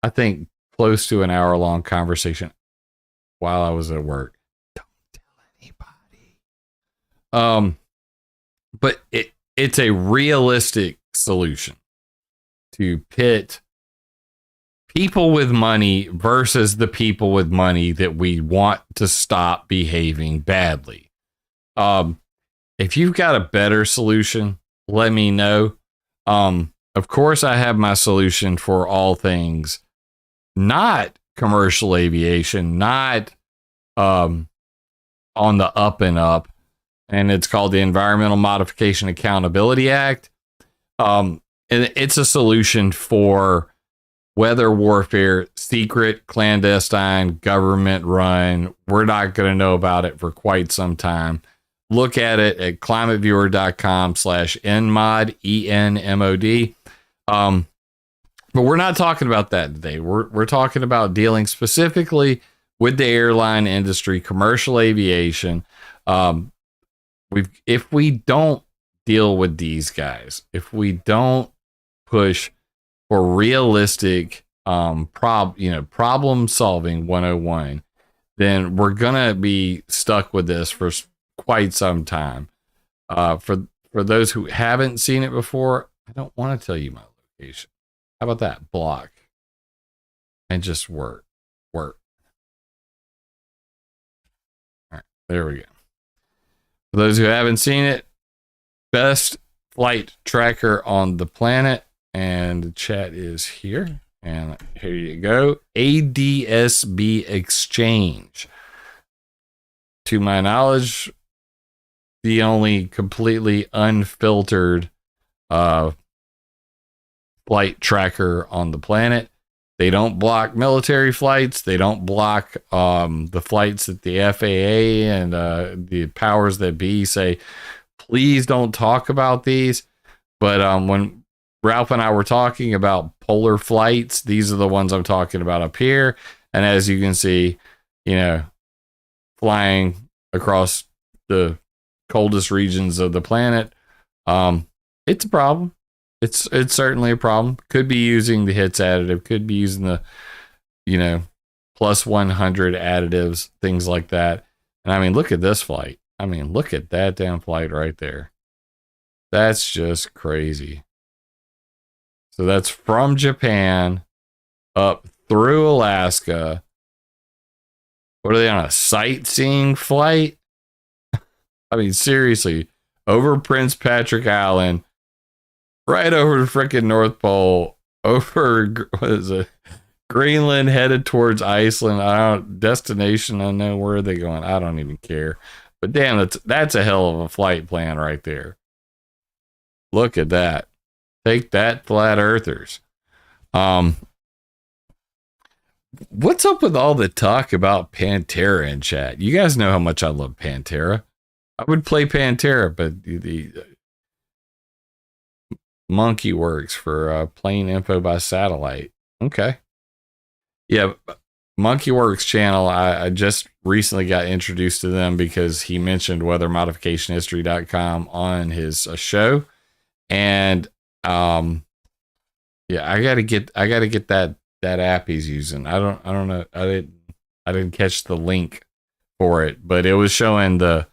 I think, close to an hour-long conversation while I was at work. Don't tell anybody. But it's a realistic solution to pit people with money versus the people with money that we want to stop behaving badly. If you've got a better solution, let me know. Of course, I have my solution for all things, not commercial aviation, not on the up and up, and it's called the Environmental Modification Accountability Act. And it's a solution for weather warfare, secret, clandestine, government run. We're not going to know about it for quite some time. Look at it at climateviewer.com/nmod, ENMOD. But we're not talking about that today. We're talking about dealing specifically with the airline industry, commercial aviation. If we don't deal with these guys, if we don't push for realistic problem solving 101, then we're gonna be stuck with this for quite some time. For those who haven't seen it before, I don't want to tell you my location. How about that? Block and just work. All right, there we go. For those who haven't seen it, best flight tracker on the planet, and the chat is here. And here you go. ADSB Exchange. To my knowledge, the only completely unfiltered flight tracker on the planet. They don't block military flights. They don't block the flights that the FAA and the powers that be say, please don't talk about these. But when Ralph and I were talking about polar flights, these are the ones I'm talking about up here. And as you can see, flying across the coldest regions of the planet, it's a problem. It's certainly a problem. Could be using the HITS additive, could be using the plus 100 additives, things like that. And I mean, look at this flight. I mean, look at that damn flight right there. That's just crazy. So that's from Japan up through Alaska. What are they on, a sightseeing flight? I mean, seriously, over Prince Patrick Island, right over the freaking North Pole, over, what is it, Greenland, headed towards Iceland. Destination unknown. Where are they going? I don't even care. But damn, that's a hell of a flight plan right there. Look at that. Take that, flat earthers. What's up with all the talk about Pantera in chat? You guys know how much I love Pantera. I would play Pantera, but the Monkey Works for plane info by satellite. Okay. Yeah, Monkey Works channel, I just recently got introduced to them because he mentioned weathermodificationhistory.com on his show. And yeah, I gotta get that app he's using. I don't know. I didn't catch the link for it, but it was showing the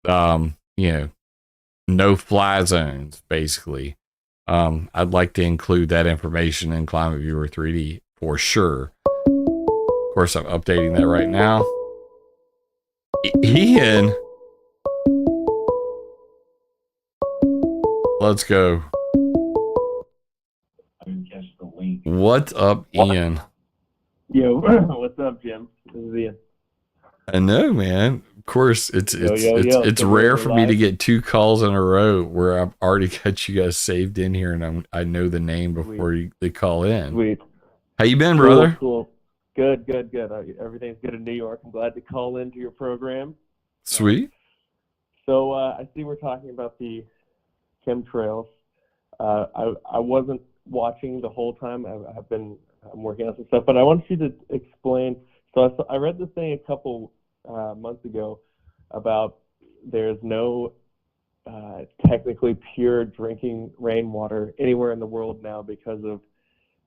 you know, no fly zones, basically. I'd like to include that information in ClimateViewer 3D for sure. Of course, I'm updating that right now. Ian, let's go. What's up, Ian? Yo, what's up, Jim? This is Ian. I know, man. Of course, it's So rare we're for me to live? get 2 calls in a row where I've already got you guys saved in here, and I know the name before they call in. Sweet. How you been, Cool, brother? cool. Good. Everything's good in New York. I'm glad to call into your program. Sweet. So I see we're talking about the chemtrails. I wasn't watching the whole time. I'm working on some stuff, but I want you to explain. So I read this thing a couple months ago about there's no technically pure drinking rainwater anywhere in the world now because of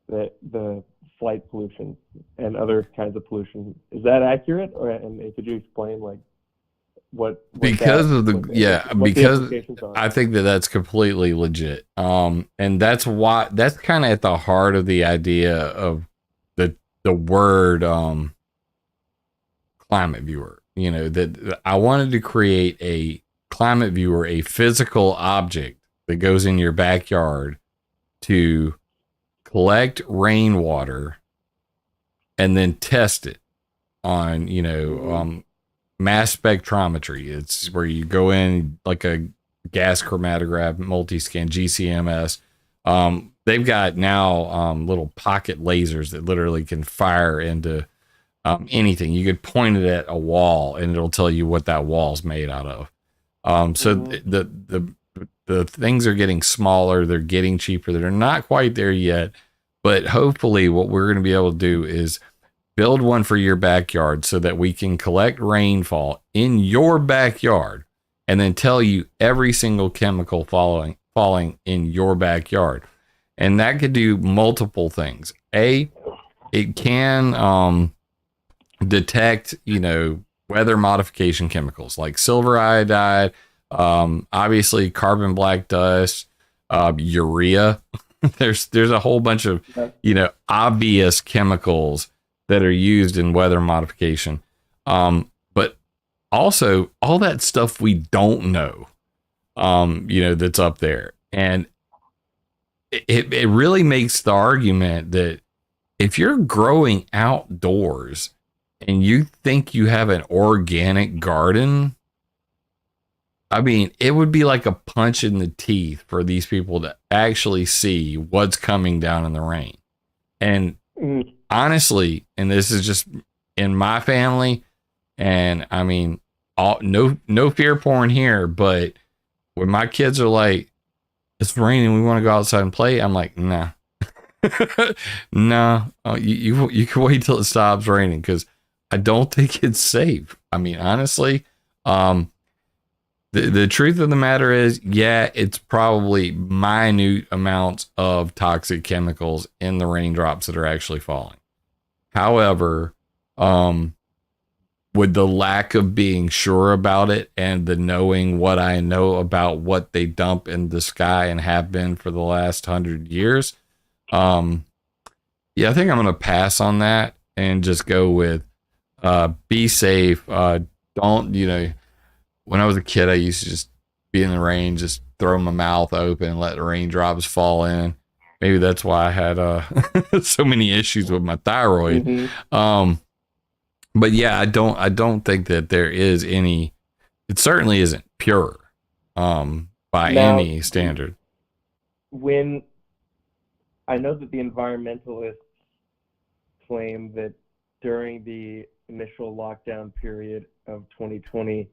the flight pollution and other kinds of pollution. Is that accurate? And could you explain like what Because that, of the what the, yeah, what the because implications are? I think that's completely legit. And that's why that's kind of at the heart of the idea of the word climate viewer. You know, that I wanted to create a climate viewer, a physical object that goes in your backyard to collect rainwater and then test it on, mass spectrometry. It's where you go in like a gas chromatograph, multi-scan, GCMS. They've got now little pocket lasers that literally can fire into anything. You could point it at a wall and it'll tell you what that wall's made out of. So the things are getting smaller. They're getting cheaper. They're not quite there yet, but hopefully what we're going to be able to do is build one for your backyard so that we can collect rainfall in your backyard and then tell you every single chemical falling in your backyard. And that could do multiple things. It can detect, weather modification chemicals like silver iodide, obviously carbon black dust, urea. There's a whole bunch of, obvious chemicals that are used in weather modification. But also all that stuff we don't know, that's up there. And it really makes the argument that if you're growing outdoors and you think you have an organic garden, I mean, it would be like a punch in the teeth for these people to actually see what's coming down in the rain. And honestly, and this is just in my family, and I mean, no fear porn here, but when my kids are like, it's raining, we want to go outside and play, I'm like, nah. No, you can wait till it stops raining because I don't think it's safe. I mean, honestly, the truth of the matter is, yeah, it's probably minute amounts of toxic chemicals in the raindrops that are actually falling. However, with the lack of being sure about it and the knowing what I know about what they dump in the sky and have been for the last 100 years, yeah, I think I'm going to pass on that and just go with be safe. Don't, when I was a kid, I used to just be in the rain, just throw my mouth open and let the raindrops fall in. Maybe that's why I had so many issues with my thyroid. Mm-hmm. But yeah, I don't think that there is any. It certainly isn't pure by Now, any standard. when I know that the environmentalists claim that during the initial lockdown period of 2020,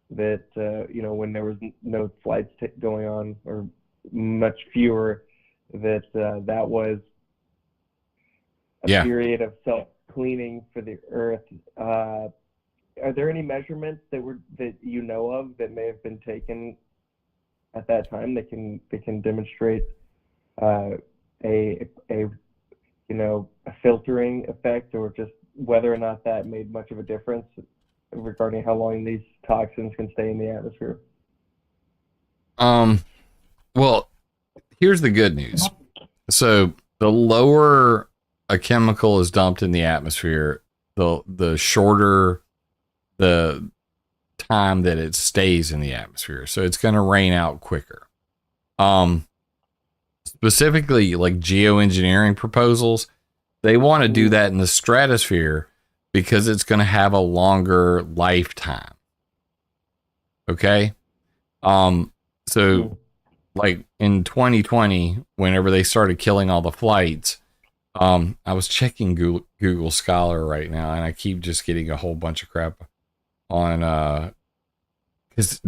that when there was no flights going on or much fewer, that that was a period of self-cleaning for the earth. Are there any measurements that you know of that may have been taken at that time that can demonstrate a filtering effect, or just whether or not that made much of a difference regarding how long these toxins can stay in the atmosphere? Well, here's the good news. So the lower a chemical is dumped in the atmosphere, the shorter the time that it stays in the atmosphere. So it's going to rain out quicker. Specifically, like geoengineering proposals, they want to do that in the stratosphere because it's going to have a longer lifetime. Okay. So like in 2020, whenever they started killing all the flights, I was checking Google Scholar right now, and I keep just getting a whole bunch of crap on because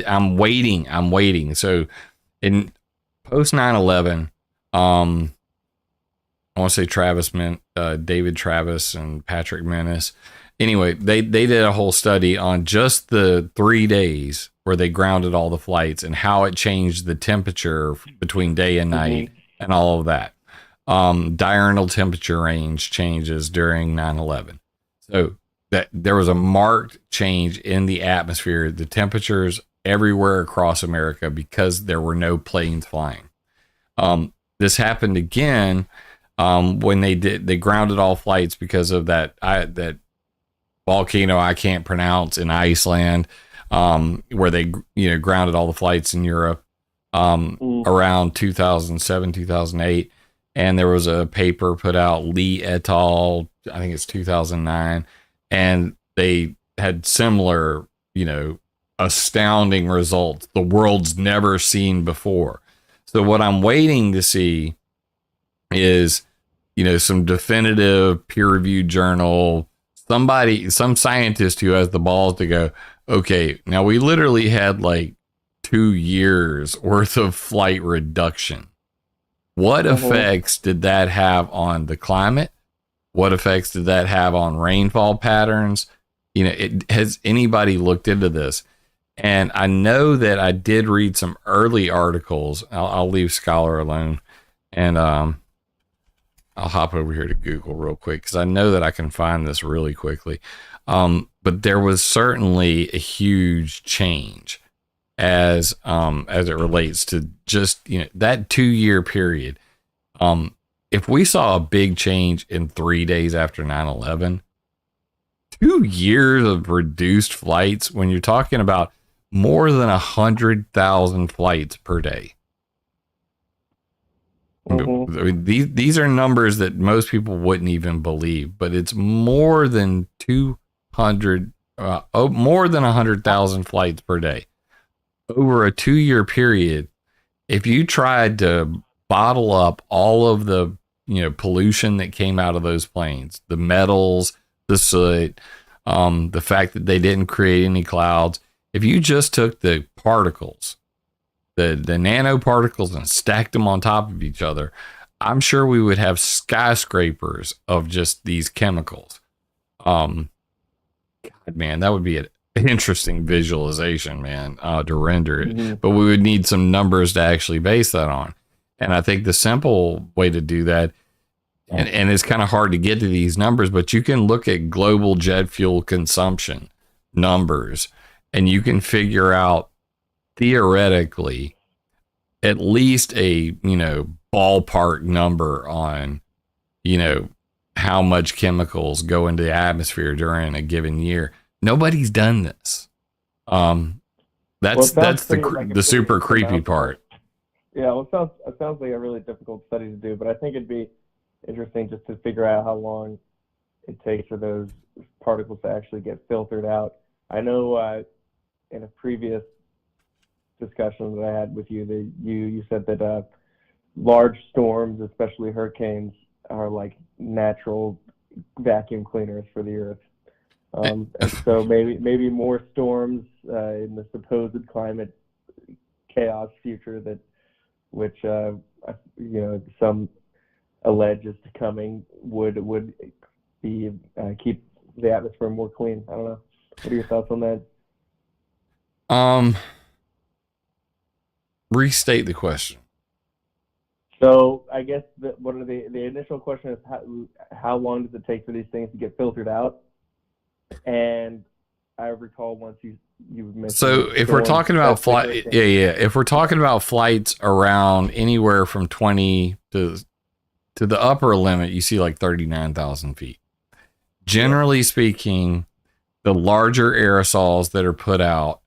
I'm waiting. So in post 9/11, I want to say David Travis and Patrick Menace. Anyway, they did a whole study on just the 3 days where they grounded all the flights and how it changed the temperature between day and night and all of that. Diurnal temperature range changes during 9/11. So that there was a marked change in the atmosphere, the temperatures everywhere across America because there were no planes flying. This happened again when they grounded all flights because of that volcano I can't pronounce in Iceland, where they grounded all the flights in Europe around 2007, 2008. And there was a paper put out, Lee et al., I think it's 2009, and they had similar, astounding results the world's never seen before. So what I'm waiting to see is, some definitive peer-reviewed journal, some scientist who has the balls to go, okay, now we literally had like 2 years worth of flight reduction. What effects did that have on the climate? What effects did that have on rainfall patterns? Has anybody looked into this? And I know that I did read some early articles. I'll leave Scholar alone, and I'll hop over here to Google real quick because I know that I can find this really quickly. But there was certainly a huge change as it relates to just that 2 year period. If we saw a big change in 3 days after 9/11, 2 years of reduced flights, when you're talking about more than 100,000 flights per day. I mean, these are numbers that most people wouldn't even believe, but it's more than 100,000 flights per day over a 2 year period. If you tried to bottle up all of the pollution that came out of those planes, the metals, the soot, the fact that they didn't create any clouds, if you just took the particles, the nanoparticles, and stacked them on top of each other, I'm sure we would have skyscrapers of just these chemicals. God, man, that would be an interesting visualization, man, to render it. But we would need some numbers to actually base that on. And I think the simple way to do that, and it's kind of hard to get to these numbers, but you can look at global jet fuel consumption numbers, and you can figure out theoretically at least a ballpark number on how much chemicals go into the atmosphere during a given year. Nobody's done this. That's the super creepy part. Yeah, well, it sounds like a really difficult study to do, but I think it'd be interesting just to figure out how long it takes for those particles to actually get filtered out. I know in a previous discussion that I had with you, that you said that large storms, especially hurricanes, are like natural vacuum cleaners for the earth. And so maybe more storms in the supposed climate chaos future which some allege is coming would be keep the atmosphere more clean. I don't know. What are your thoughts on that? Restate the question. So I guess the initial question is how long does it take for these things to get filtered out? And I recall once you mentioned. So if we're talking about flight, if we're talking about flights around anywhere from 20 to the upper limit, you see like 39,000 feet. Generally speaking, the larger aerosols that are put out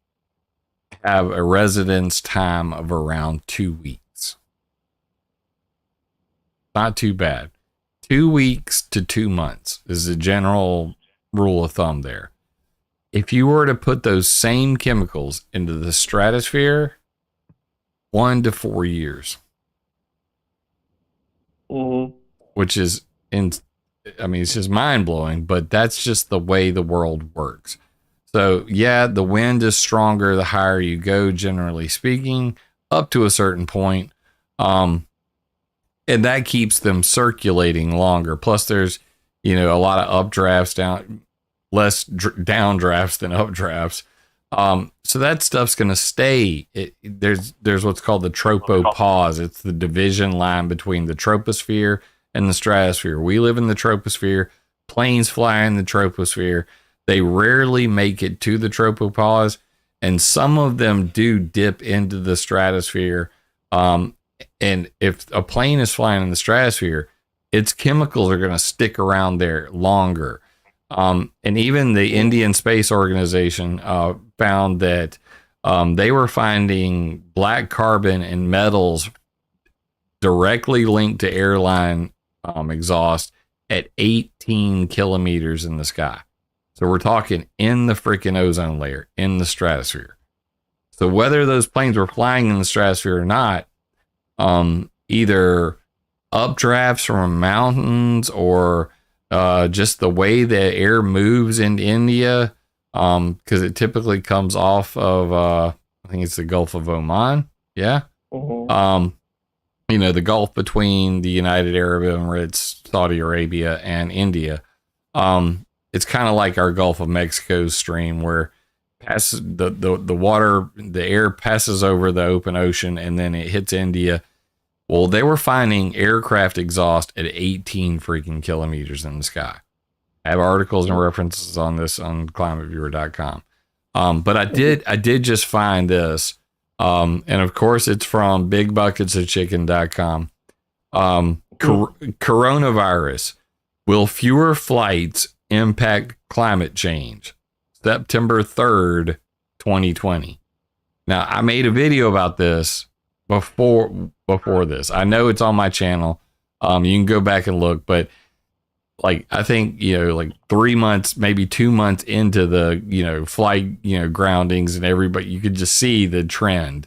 have a residence time of around 2 weeks. Not too bad. 2 weeks to 2 months is the general rule of thumb there. If you were to put those same chemicals into the stratosphere, 1 to 4 years. Mm-hmm. Which is, it's just mind blowing, but that's just the way the world works. So, yeah, the wind is stronger the higher you go, generally speaking, up to a certain point. And that keeps them circulating longer. Plus, there's, a lot of updrafts, less downdrafts than updrafts. So that stuff's going to stay. There's what's called the tropopause. It's the division line between the troposphere and the stratosphere. We live in the troposphere. Planes fly in the troposphere. They rarely make it to the tropopause, and some of them do dip into the stratosphere. And if a plane is flying in the stratosphere, its chemicals are going to stick around there longer. And even the Indian Space Organization found that they were finding black carbon and metals directly linked to airline exhaust at 18 kilometers in the sky. So we're talking in the freaking ozone layer, in the stratosphere. So whether those planes were flying in the stratosphere or not, either updrafts from mountains or just the way the air moves in India, because it typically comes off of, I think it's the Gulf of Oman. Yeah. Mm-hmm. The Gulf between the United Arab Emirates, Saudi Arabia, and India. It's kind of like our Gulf of Mexico stream, where passes the water, the air passes over the open ocean and then it hits India. Well, they were finding aircraft exhaust at 18 freaking kilometers in the sky. I have articles and references on this on ClimateViewer.com. But I did just find this. And of course, it's from BigBucketsOfChicken.com. Coronavirus. Will fewer flights impact climate change? September 3rd, 2020. Now, I made a video about this before this. I know it's on my channel. You can go back and look, but I think, 3 months, maybe 2 months into the, flight, groundings and everybody, you could just see the trend.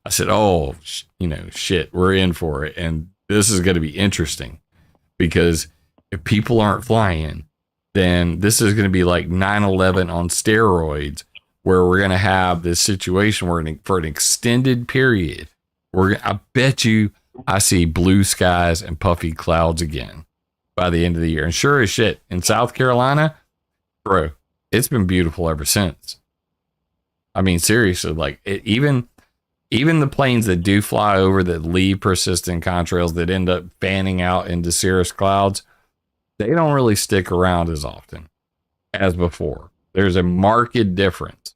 I said, oh, shit, we're in for it. And this is going to be interesting, because if people aren't flying, then this is going to be like 9/11 on steroids, where we're going to have this situation where for an extended period, I bet you I see blue skies and puffy clouds again by the end of the year. And sure as shit, in South Carolina, bro, it's been beautiful ever since. I mean, seriously, even the planes that do fly over that leave persistent contrails that end up fanning out into cirrus clouds, they don't really stick around as often as before. There's a marked difference.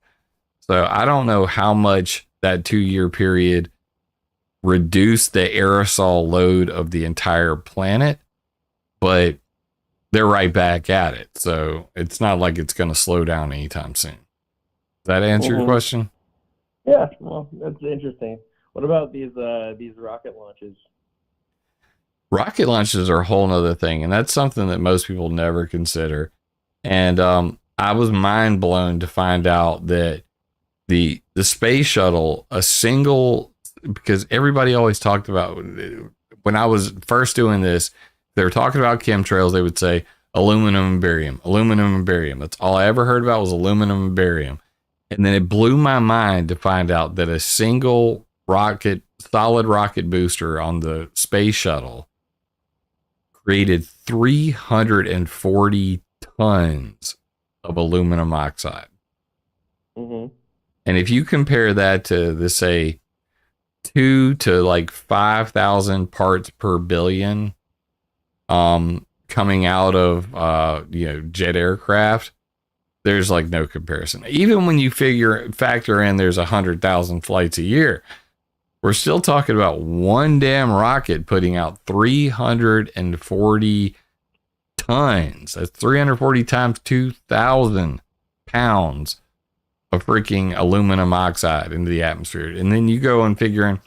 So I don't know how much that 2-year period reduced the aerosol load of the entire planet, but they're right back at it. So it's not like it's going to slow down anytime soon. Does that answer your question? Yeah, well, that's interesting. What about these rocket launches? Rocket launches are a whole nother thing, and that's something that most people never consider. And I was mind blown to find out that the space shuttle, because everybody always talked about, when I was first doing this, they were talking about chemtrails, they would say aluminum and barium, aluminum and barium. That's all I ever heard about was aluminum and barium. And then it blew my mind to find out that a single solid rocket booster on the space shuttle created 340 tons of aluminum oxide. Mm-hmm. And if you compare that to, say, 2 to 5,000 parts per billion coming out of jet aircraft, there's like no comparison. Even when you factor in there's 100,000 flights a year, we're still talking about one damn rocket putting out 340 tons. That's 340 times 2,000 pounds of freaking aluminum oxide into the atmosphere. And then you go and figure in,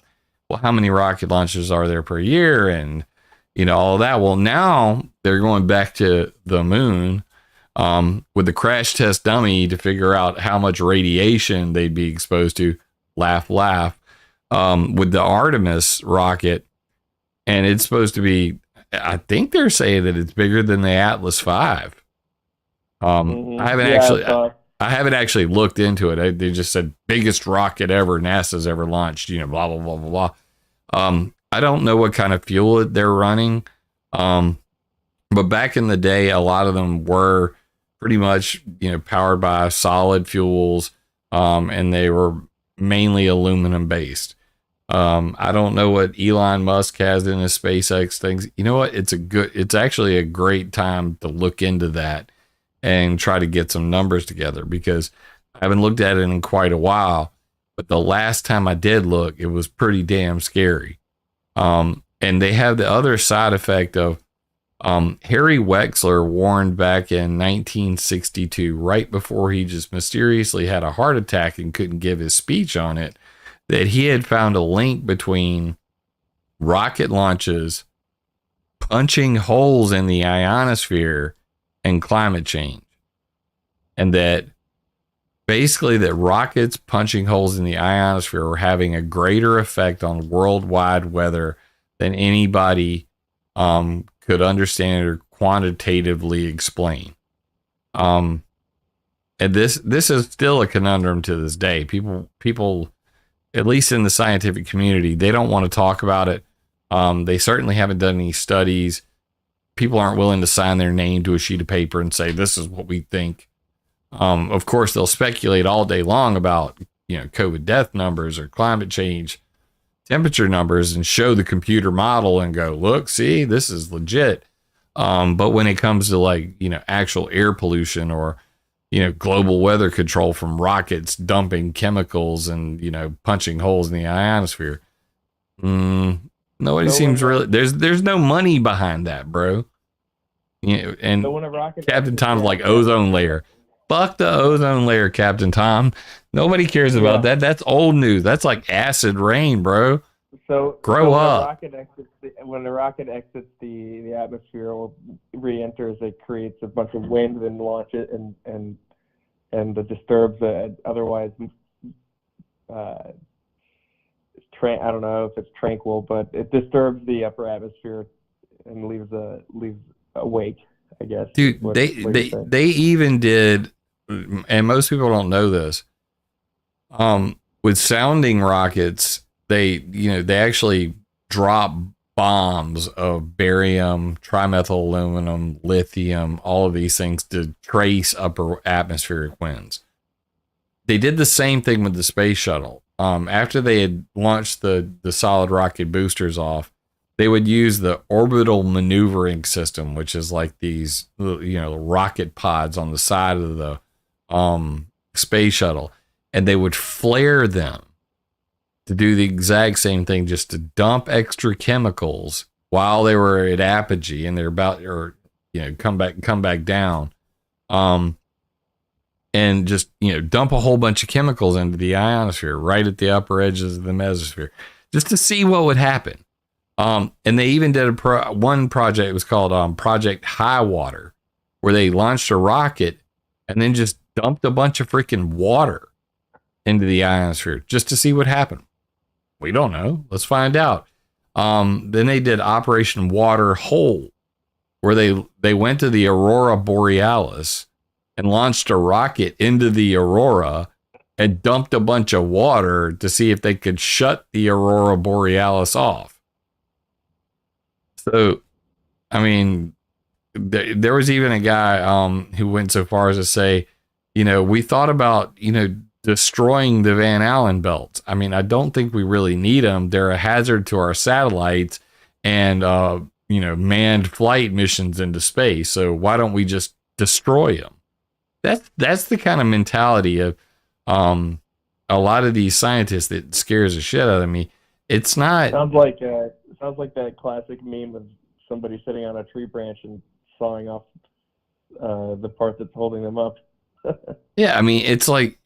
well, how many rocket launches are there per year? And, all that. Well, now they're going back to the moon with the crash test dummy to figure out how much radiation they'd be exposed to. Laugh, laugh. With the Artemis rocket. And it's supposed to be, I think they're saying that it's bigger than the Atlas V. I haven't actually looked into it. They just said biggest rocket ever NASA's ever launched, blah, blah, blah, blah, blah. I don't know what kind of fuel they're running. But back in the day, a lot of them were pretty much, powered by solid fuels. And they were mainly aluminum based. I don't know what Elon Musk has in his SpaceX things. You know what? It's actually a great time to look into that and try to get some numbers together, because I haven't looked at it in quite a while, but the last time I did look, it was pretty damn scary. And they have the other side effect of, Harry Wexler warned back in 1962, right before he just mysteriously had a heart attack and couldn't give his speech on it, that he had found a link between rocket launches, punching holes in the ionosphere, and climate change. And that basically that rockets punching holes in the ionosphere were having a greater effect on worldwide weather than anybody could understand or quantitatively explain. And this is still a conundrum to this day. People, at least in the scientific community, they don't want to talk about it. They certainly haven't done any studies. People aren't willing to sign their name to a sheet of paper and say, this is what we think. Of course, they'll speculate all day long about, COVID death numbers or climate change temperature numbers and show the computer model and go, look, see, this is legit. But when it comes to actual air pollution or, global weather control from rockets dumping chemicals and, punching holes in the ionosphere, nobody seems really, there's no money behind that, bro. And Captain Tom's like, ozone layer. Fuck the ozone layer, Captain Tom. Nobody cares about that. That's old news. That's like acid rain, bro. So grow up. When the rocket exits the atmosphere or re-enters, it creates a bunch of wind and launch it and it disturbs the otherwise I don't know if it's tranquil, but it disturbs the upper atmosphere and leaves a wake, I guess. Dude, they even did, and most people don't know this, with sounding rockets, they actually drop bombs of barium, trimethyl aluminum, lithium, all of these things to trace upper atmospheric winds. They did the same thing with the space shuttle. After they had launched the solid rocket boosters off, they would use the orbital maneuvering system, which is like these, rocket pods on the side of the space shuttle, and they would flare them to do the exact same thing, just to dump extra chemicals while they were at apogee and they're about, or come back down, and just dump a whole bunch of chemicals into the ionosphere right at the upper edges of the mesosphere, just to see what would happen. And they even did one project. It was called Project High Water, where they launched a rocket and then just dumped a bunch of freaking water into the ionosphere just to see what happened. We don't know. Let's find out. Then they did Operation Water Hole, where they went to the Aurora Borealis and launched a rocket into the Aurora and dumped a bunch of water to see if they could shut the Aurora Borealis off. So, I mean, there was even a guy who went so far as to say, we thought about, destroying the Van Allen belts. I mean, I don't think we really need them. They're a hazard to our satellites and, manned flight missions into space. So why don't we just destroy them? that's the kind of mentality of a lot of these scientists that scares the shit out of me. It's not. Sounds like that classic meme of somebody sitting on a tree branch and sawing off the part that's holding them up. Yeah, I mean, it's like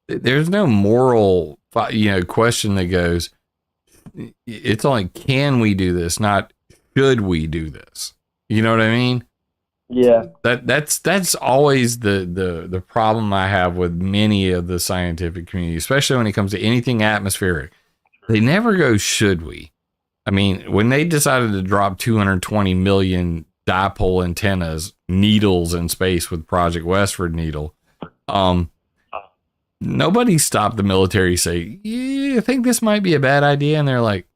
there's no moral, question that goes. It's like, can we do this? Not should we do this? You know what I mean? Yeah. That's always the problem I have with many of the scientific community, especially when it comes to anything atmospheric. They never go, should we? I mean, when they decided to drop 220 million dipole antennas, needles in space with Project Westward Needle, nobody stopped the military to say, yeah, I think this might be a bad idea. And they're like,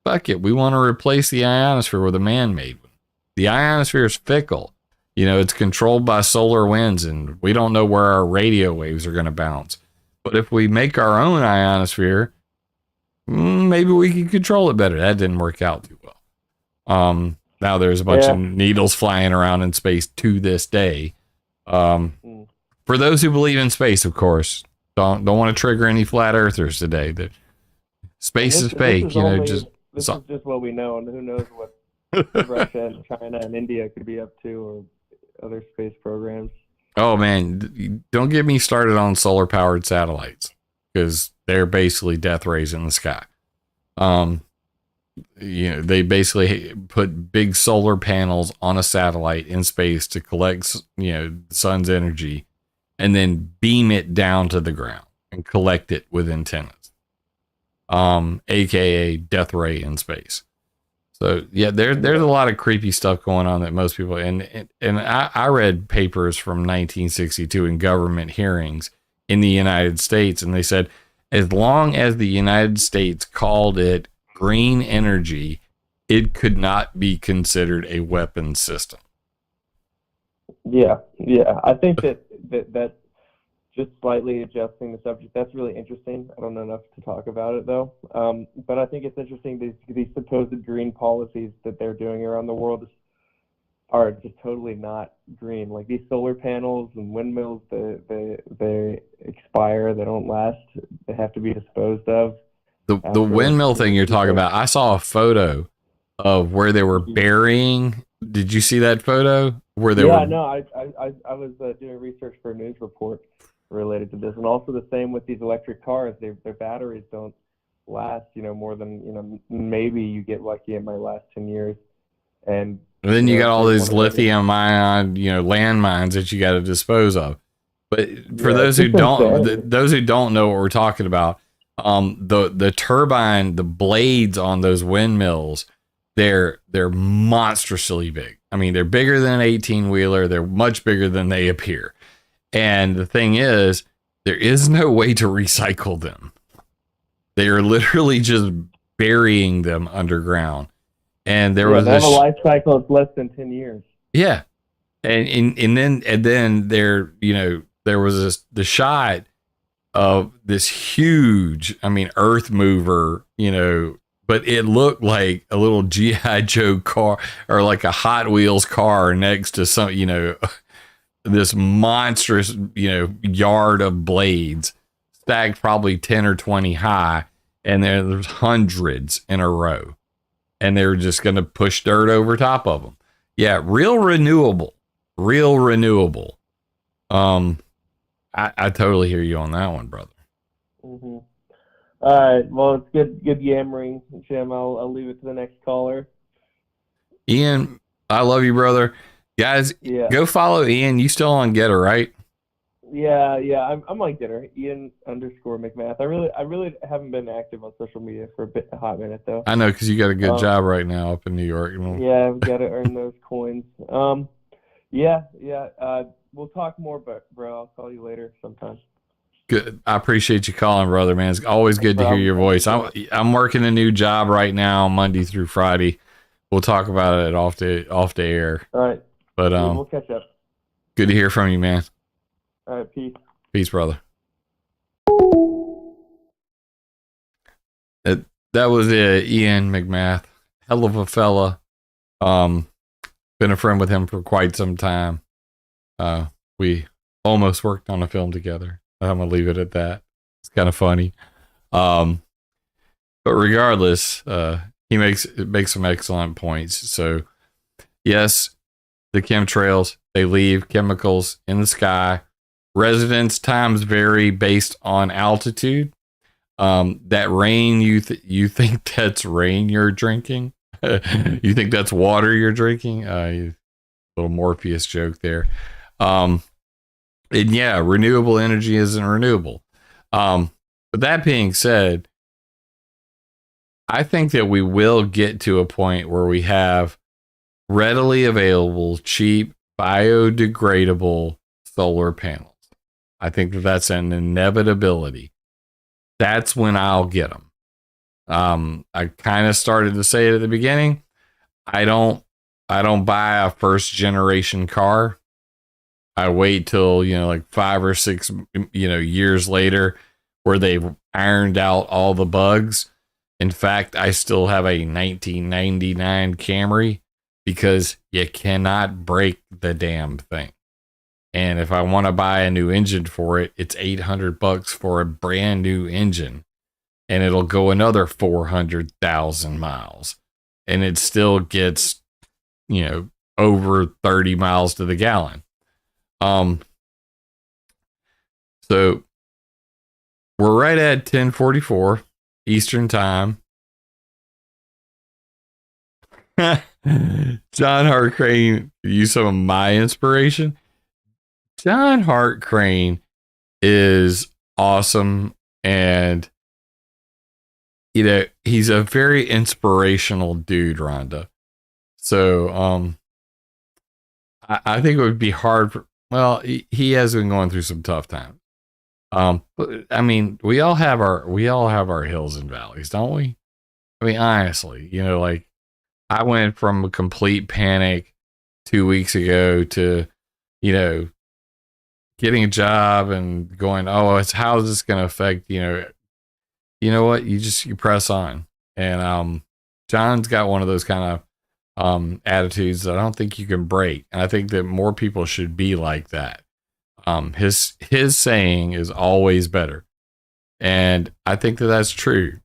fuck it. We want to replace the ionosphere with a man-made one. The ionosphere is fickle. It's controlled by solar winds, and we don't know where our radio waves are going to bounce. But if we make our own ionosphere, maybe we can control it better. That didn't work out too well. Now there's a bunch of needles flying around in space to this day. For those who believe in space, of course, don't want to trigger any flat earthers today. Space is fake. This is just what we know, and who knows what Russia and China and India could be up to, or other space programs. Oh man, don't get me started on solar powered satellites, because they're basically death rays in the sky. They basically put big solar panels on a satellite in space to collect, the sun's energy, and then beam it down to the ground and collect it with antennas. AKA death ray in space. So yeah, there's a lot of creepy stuff going on that most people, and I read papers from 1962 in government hearings in the United States, and they said, as long as the United States called it green energy, it could not be considered a weapons system. Yeah. I think that just slightly adjusting the subject, that's really interesting. I don't know enough to talk about it though. But I think it's interesting these supposed green policies that they're doing around the world are just totally not green. Like these solar panels and windmills, they expire, they don't last, they have to be disposed of. The windmill thing you're talking about, I saw a photo of where they were burying. Did you see that photo? Where they were? No, I was doing research for a news report related to this, and also the same with these electric cars. Their batteries don't last, more than, maybe you get lucky, it might last 10 years. And then you got all these lithium ion, landmines that you got to dispose of. But for those who don't know what we're talking about, the turbine, the blades on those windmills, they're monstrously big. I mean, they're bigger than an 18-wheeler. They're much bigger than they appear. And the thing is, there is no way to recycle them. They are literally just burying them underground. And there was they have a life cycle of less than 10 years. Yeah. And then there was the shot of this huge, earth mover, but it looked like a little G.I. Joe car or like a Hot Wheels car next to some, this monstrous, yard of blades stacked probably 10 or 20 high. And there's hundreds in a row. And they were just going to push dirt over top of them. Yeah, real renewable. I totally hear you on that one, brother. Mm-hmm. All right, well, it's good yammering, Jim. I'll leave it to the next caller. Ian, I love you, brother. Guys, Go follow Ian. You still on Getter, right? Yeah, I'm on Getter, Ian_McMath. I really haven't been active on social media for a hot minute though. I know, because you got a good job right now up in New York. Yeah, I've got to earn those coins. We'll talk more, but bro, I'll call you later sometime. Good. I appreciate you calling, brother, man. It's always good to hear your voice. I'm working a new job right now, Monday through Friday. We'll talk about it off the air. All right. But we'll catch up. Good to hear from you, man. All right, peace. Peace, brother. That was Ian McMath. Hell of a fella. Been a friend with him for quite some time. we almost worked on a film together. I'm gonna leave it at that. It's kind of funny. But regardless, he makes some excellent points. So yes, the chemtrails, they leave chemicals in the sky. Residence times vary based on altitude. That rain, you think that's rain you're drinking? You think that's water you're drinking? Little Morpheus joke there. And yeah, renewable energy isn't renewable. But that being said, I think that we will get to a point where we have readily available, cheap, biodegradable solar panels. I think that that's an inevitability. That's when I'll get them. I kind of started to say it at the beginning. I don't buy a first generation car. I wait till, like 5 or 6, years later where they've ironed out all the bugs. In fact, I still have a 1999 Camry because you cannot break the damn thing. And if I want to buy a new engine for it, it's $800 for a brand new engine. And it'll go another 400,000 miles. And it still gets, over 30 miles to the gallon. So we're right at 10:44 Eastern time. John Hart Crane used some of my inspiration. John Hart Crane is awesome, and he's a very inspirational dude, Rhonda. So I think it would be hard for, well, he has been going through some tough times. But I mean, we all have our hills and valleys, don't we? I mean, honestly, like I went from a complete panic 2 weeks ago to, getting a job and going, oh, how is this going to affect, you know what? You press on. And John's got one of those kind of attitudes that I don't think you can break. And I think that more people should be like that. His saying is always better. And I think that that's true.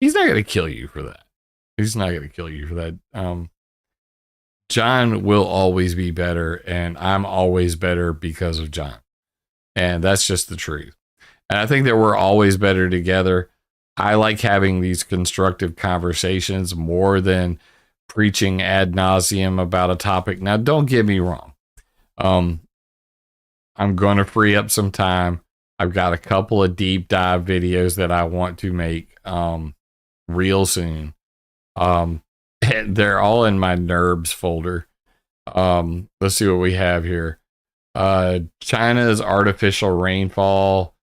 He's not going to kill you for that. He's not going to kill you for that. John will always be better, and I'm always better because of John. And that's just the truth. And I think that we're always better together. I like having these constructive conversations more than preaching ad nauseum about a topic. Now, don't get me wrong. I'm going to free up some time. I've got a couple of deep dive videos that I want to make real soon. They're all in my NERBS folder. Let's see what we have here. China's artificial rainfall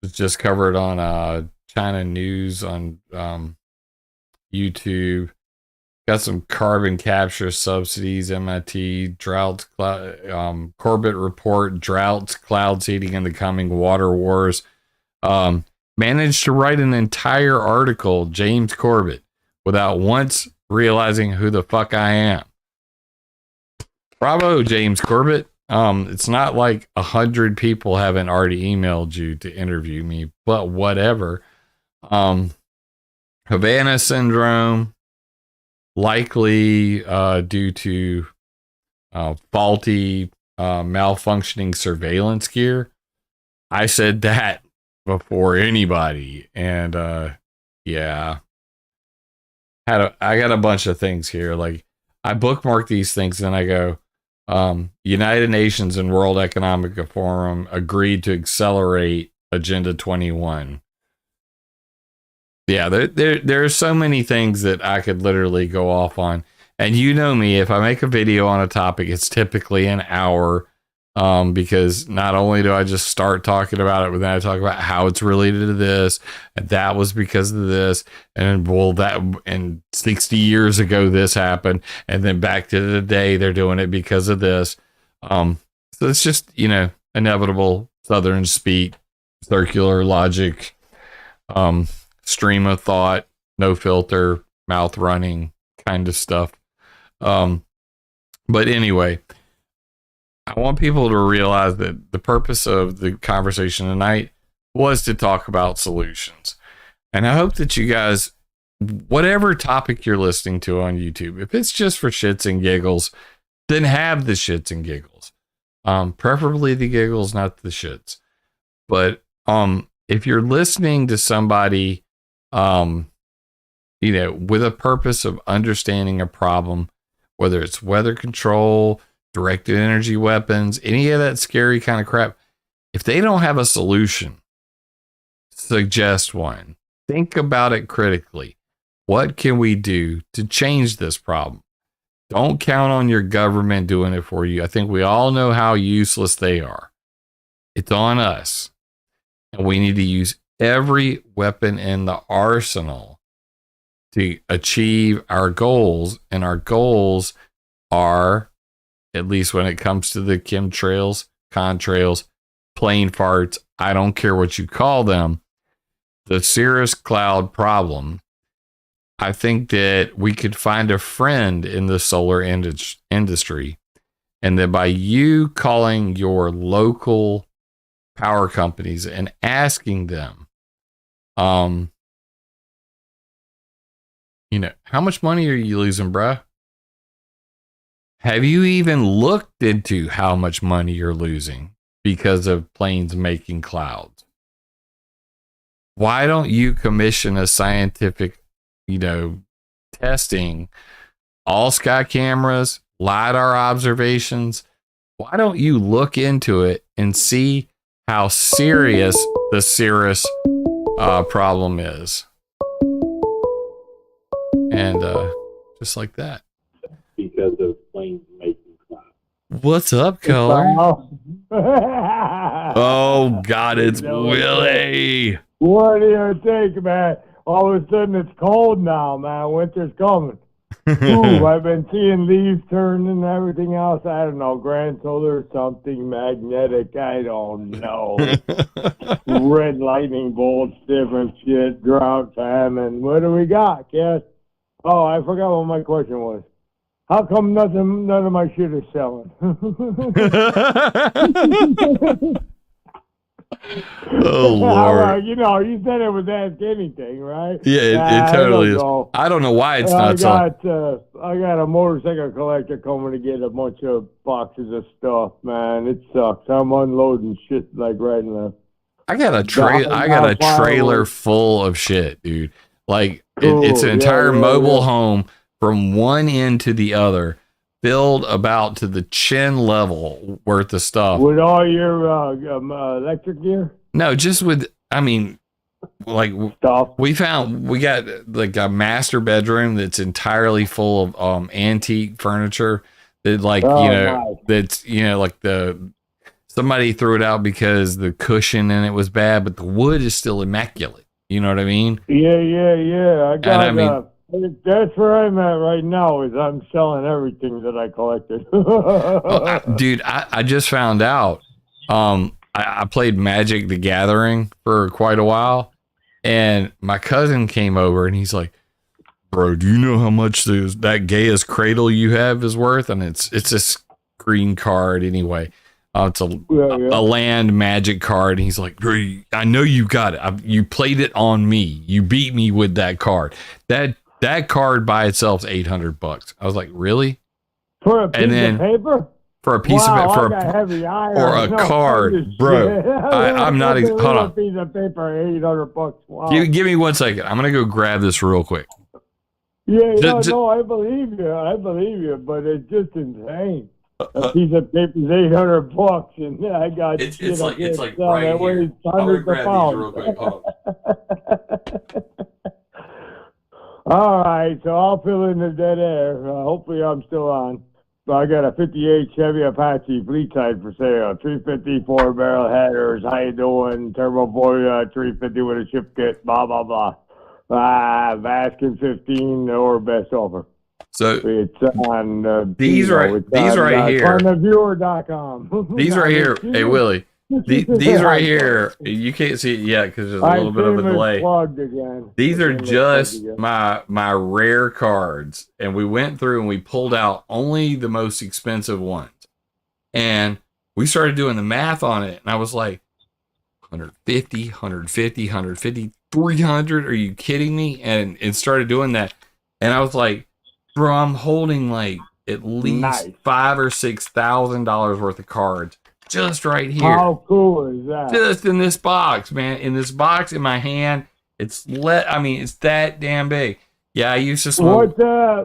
is just covered on China News on YouTube. Got some carbon capture subsidies, MIT, droughts, Corbett report, droughts, cloud seeding, and the coming water wars. Managed to write an entire article, James Corbett, without once realizing who the fuck I am. Bravo, James Corbett. It's not like 100 people haven't already emailed you to interview me, but whatever. Havana syndrome, likely due to faulty, malfunctioning surveillance gear. I said that before anybody, and yeah. I got a bunch of things here. Like, I bookmark these things and I go, United Nations and World Economic Forum agreed to accelerate Agenda 21. Yeah, there are so many things that I could literally go off on. And you know me, if I make a video on a topic, it's typically an hour. Because not only do I just start talking about it, but then I talk about how it's related to this, and that was because of this, and and 60 years ago this happened, and then back to today they're doing it because of this. So it's just, inevitable Southern speak, circular logic, stream of thought, no filter, mouth running kind of stuff. But anyway, I want people to realize that the purpose of the conversation tonight was to talk about solutions. And I hope that you guys, whatever topic you're listening to on YouTube, if it's just for shits and giggles, then have the shits and giggles. Preferably the giggles, not the shits. But if you're listening to somebody, with a purpose of understanding a problem, whether it's weather control, directed energy weapons, any of that scary kind of crap, if they don't have a solution, suggest one. Think about it critically. What can we do to change this problem? Don't count on your government doing it for you. I think we all know how useless they are. It's on us. And we need to use every weapon in the arsenal to achieve our goals. And our goals are, at least when it comes to the chemtrails, contrails, plane farts, I don't care what you call them, the cirrus cloud problem. I think that we could find a friend in the solar industry, and that by you calling your local power companies and asking them, how much money are you losing, bruh? Have you even looked into how much money you're losing because of planes making clouds? Why don't you commission a scientific, testing, all sky cameras, LiDAR observations? Why don't you look into it and see how serious the cirrus problem is? And just like that. Because of planes making clouds. What's up, Color? Oh, God, it's Willie. What do you think, man? All of a sudden it's cold now, man. Winter's coming. Ooh, I've been seeing leaves turning and everything else. I don't know, grand solar, something magnetic. I don't know. Red lightning bolts, different shit, drought, famine. What do we got, kid? Oh, I forgot what my question was. How come none of my shit is selling? Oh, Lord. You said it was Ask Anything, right? Yeah, it totally is. I don't know why it's not selling. I got a motorcycle collector coming to get a bunch of boxes of stuff, man. It sucks. I'm unloading shit like right and left. I got a trailer full of shit, dude. Like, it's an entire mobile home from one end to the other, filled about to the chin level worth of stuff. With all your electric gear? No, just with, stuff. We got like a master bedroom that's entirely full of antique furniture that that's, somebody threw it out because the cushion in it was bad, but the wood is still immaculate. You know what I mean? Yeah. That's where I'm at right now. Is I'm selling everything that I collected. Dude, I just found out. I played Magic the Gathering for quite a while, and my cousin came over and he's like, "Bro, do you know how much that Gaia's Cradle you have is worth?" And it's a screen card anyway. It's a land magic card. And he's like, "I know you got it. You played it on me. You beat me with that card. That card by itself is $800." I was like, "Really?" For a piece of paper? For a piece of paper, or a card, bro. I'm not. Hold on. A piece of paper, $800. Wow. Give me 1 second. I'm gonna go grab this real quick. Yeah, no, I believe you, but it's just insane. A piece of paper is $800, and I got it's like right that weighs here. hundreds of pounds. Real quick. Hold on. All right, so I'll fill in the dead air. Hopefully, I'm still on. So I got a '58 Chevy Apache fleet side for sale. 350 4-barrel headers. How you doing? Turbo 350 with a ship kit. Blah blah blah. Vaskin 15 or best offer. So it's on these right here. ClimateViewer.com. These right here. Hey Willie. These right here. You can't see it yet because there's a little bit of a delay. These are just my rare cards, and we went through and we pulled out only the most expensive ones. And we started doing the math on it. And I was like, 150, 150, 150, 300. Are you kidding me? And it started doing that. And I was like, bro, I'm holding like at least $5,000 or $6,000 worth of cards just right here. How cool is that? Just in this box, man. In this box in my hand. It's that damn big. Yeah, I used to smoke.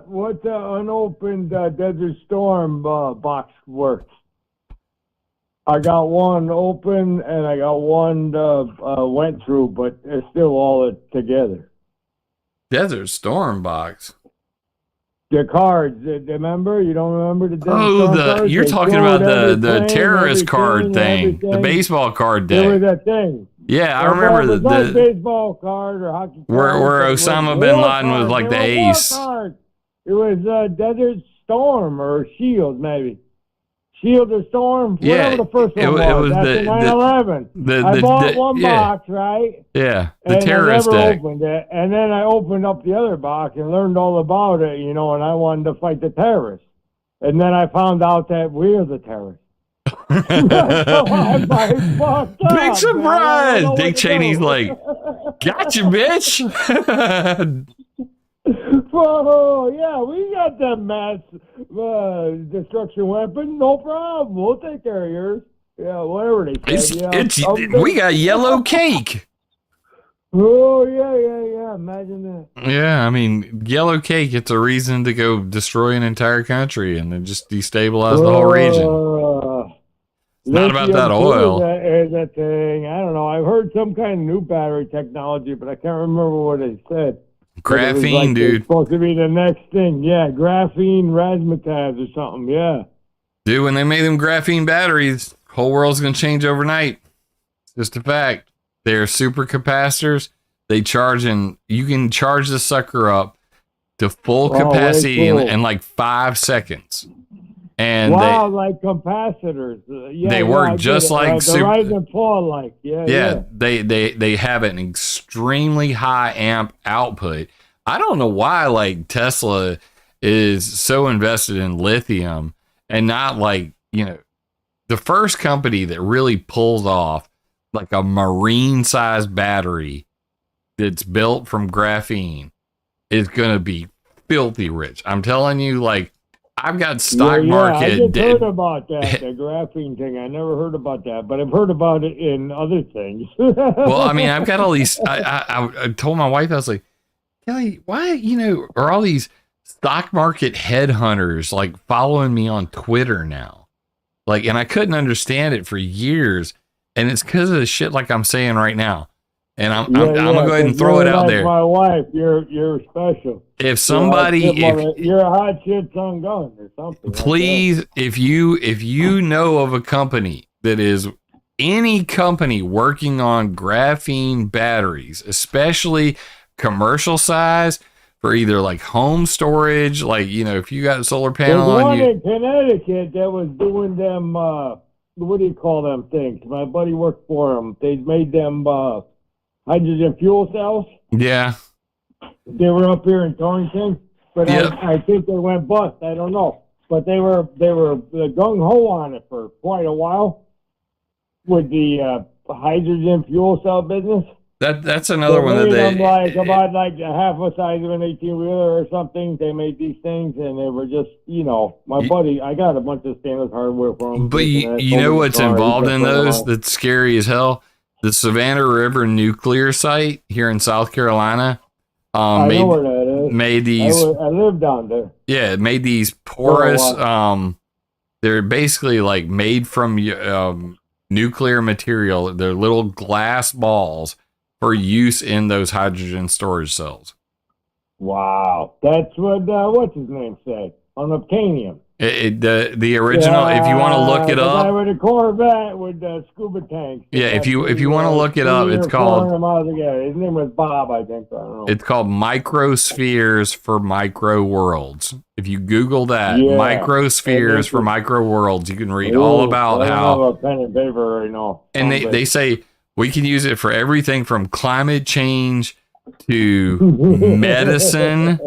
What's the unopened Desert Storm box worth? I got one open and I got one went through, but it's still all together. Desert Storm box. The cards, remember? You don't remember the Desert Storm cards? You're talking about the terrorist card thing, the baseball card thing. There was that thing. Yeah, I remember the baseball card or hockey card. Where Osama bin Laden was like the ace. It was Desert Storm or Shield, maybe. Shield or Storm, whatever the first one was. It was that's the 9/11. I bought one box, right? Yeah, the terrorist deck. I never opened it, and then I opened up the other box and learned all about it, and I wanted to fight the terrorists. And then I found out that we're the terrorists. Big surprise! Dick Cheney's like, gotcha, bitch. Whoa, yeah, we got that mass destruction weapon. No problem. We'll take care of yours. Yeah, whatever they said. We got yellow cake. Oh, yeah. Imagine that. Yeah, I mean, yellow cake, it's a reason to go destroy an entire country and then just destabilize the whole region. It's not about that oil. Is a thing. I don't know. I've heard some kind of new battery technology, but I can't remember what they said. Graphene, dude. It's supposed to be the next thing. Yeah, graphene razzmatazz or something. Yeah. Dude, when they made them graphene batteries, whole world's going to change overnight. It's just a fact. They're super capacitors. You can charge the sucker up to full capacity in like 5 seconds. And like capacitors. They work just like the rise and fall, like They have an extremely high amp output. I don't know why like Tesla is so invested in lithium and not like the first company that really pulls off like a marine sized battery that's built from graphene is gonna be filthy rich. I'm telling you, like. I've got stock market. I just heard about that, the graphene thing. I never heard about that, but I've heard about it in other things. Well, I mean, I've got all these. I told my wife, I was like, Kelly, why, are all these stock market headhunters like following me on Twitter now? Like, and I couldn't understand it for years. And it's because of the shit like I'm saying right now. And I'm gonna go ahead and throw it out there. My wife, you're special. If somebody, you're a hot shit son gun or something. Please, like if you know of a company that is any company working on graphene batteries, especially commercial size for either like home storage, like if you got a solar panel on you. There's one in Connecticut that was doing them. What do you call them things? My buddy worked for them. They made them. Hydrogen fuel cells. Yeah. They were up here in Torrington, but I think they went bust. I don't know. But they were gung-ho on it for quite a while with the hydrogen fuel cell business. That's another one that they... about half the size of an 18-wheeler or something. They made these things, and they were just, my buddy, I got a bunch of stainless hardware from him. But you know what's involved in those that's scary as hell? The Savannah River nuclear site here in South Carolina I know where that is. Made these. I live down there. Yeah, it made these porous. They're basically like made from nuclear material. They're little glass balls for use in those hydrogen storage cells. Wow, that's what what's his name said on Obtanium. The original, if you want to look it up, the guy with a Corvette with the scuba tank. Yeah, if you want to look it up, it's called. His name was Bob, I think. I don't know. It's called Microspheres for Micro Worlds. If you Google that, Microspheres for Micro Worlds, you can read all about how. I have a pen and paper right now. And they say we can use it for everything from climate change to medicine,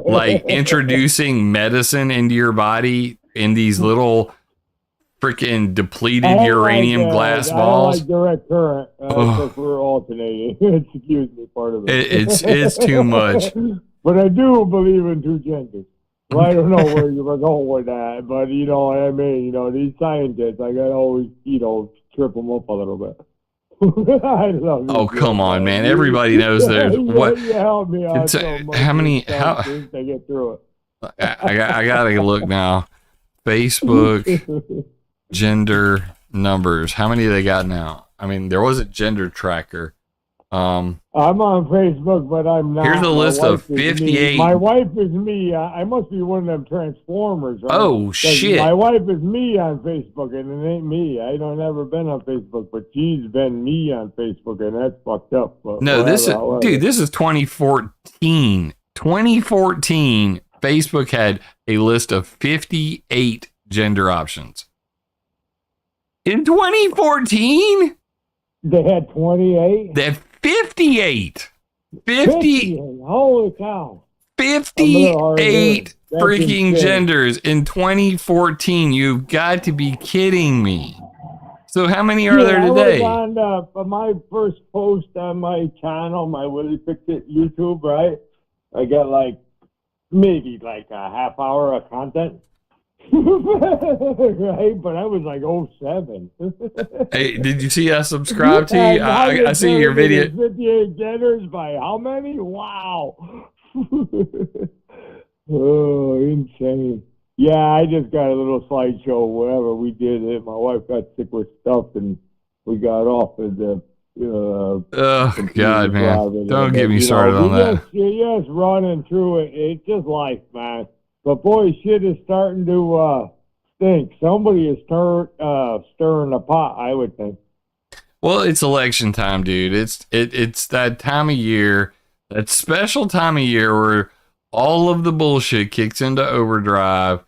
like introducing medicine into your body in these little freaking depleted uranium glass I balls. don't like direct current. I prefer alternating. Excuse me, part of it. It's too much. But I do believe in two genders. Well, I don't know where you were going with that, but you know what I mean. You know, these scientists, I gotta always, trip them up a little bit. I love Oh, come on, man. Everybody knows there's what. You help me out so much. How many? They get through it. I gotta look now. Facebook gender numbers. How many they got now? I mean, there was a gender tracker. I'm on Facebook, but I'm not. Here's a list of 58. My wife is me. I must be one of them Transformers. Right? Oh, shit. My wife is me on Facebook, and it ain't me. I don't ever been on Facebook, but she's been me on Facebook, and that's fucked up. But no, this is 2014. 2014. Facebook had a list of 58 gender options. In 2014, they had 28. They had 58. 50. Holy cow. 58 freaking genders in 2014. You've got to be kidding me. So how many are there today? I was on my first post on my channel, my Willie Fix It YouTube, right? I got maybe a half hour of content. Right, but I was like 07. Hey, did you see I subscribed to you? I see your video. 58 genders by how many? Wow. Oh, insane. Yeah, I just got a little slideshow, whatever we did it. My wife got sick with stuff and we got off of the oh God, man. Don't get me started on that. You're just running through it. It's just life, man. But boy, shit is starting to stink. Somebody is stirring the pot, I would think. Well, it's election time, dude. It's that time of year, that special time of year where all of the bullshit kicks into overdrive,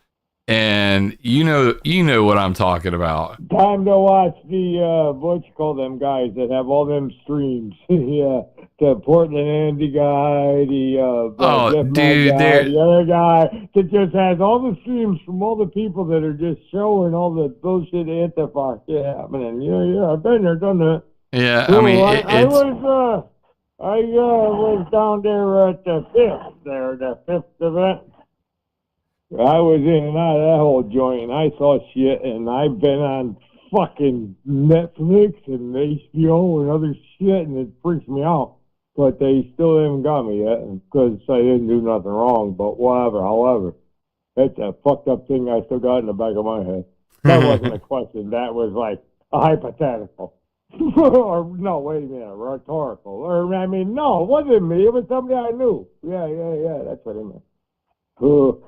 and you know what I'm talking about. Time to watch the what you call them guys that have all them streams. Yeah, the Portland Andy guy, the dude, guy, the other guy that just has all the streams from all the people that are just showing all the bullshit antifa shit happening. Yeah, I've been there, done that. Yeah, cool. I mean, I was down there at the fifth event. I was in and out of that whole joint, and I saw shit, and I've been on fucking Netflix and HBO and other shit, and it freaks me out. But they still haven't got me yet, because I didn't do nothing wrong, but whatever. However, that's a fucked up thing I still got in the back of my head. That wasn't a question. That was like a hypothetical. Or, no, wait a minute, rhetorical. Or, I mean, no, it wasn't me. It was somebody I knew. Yeah, that's what I meant.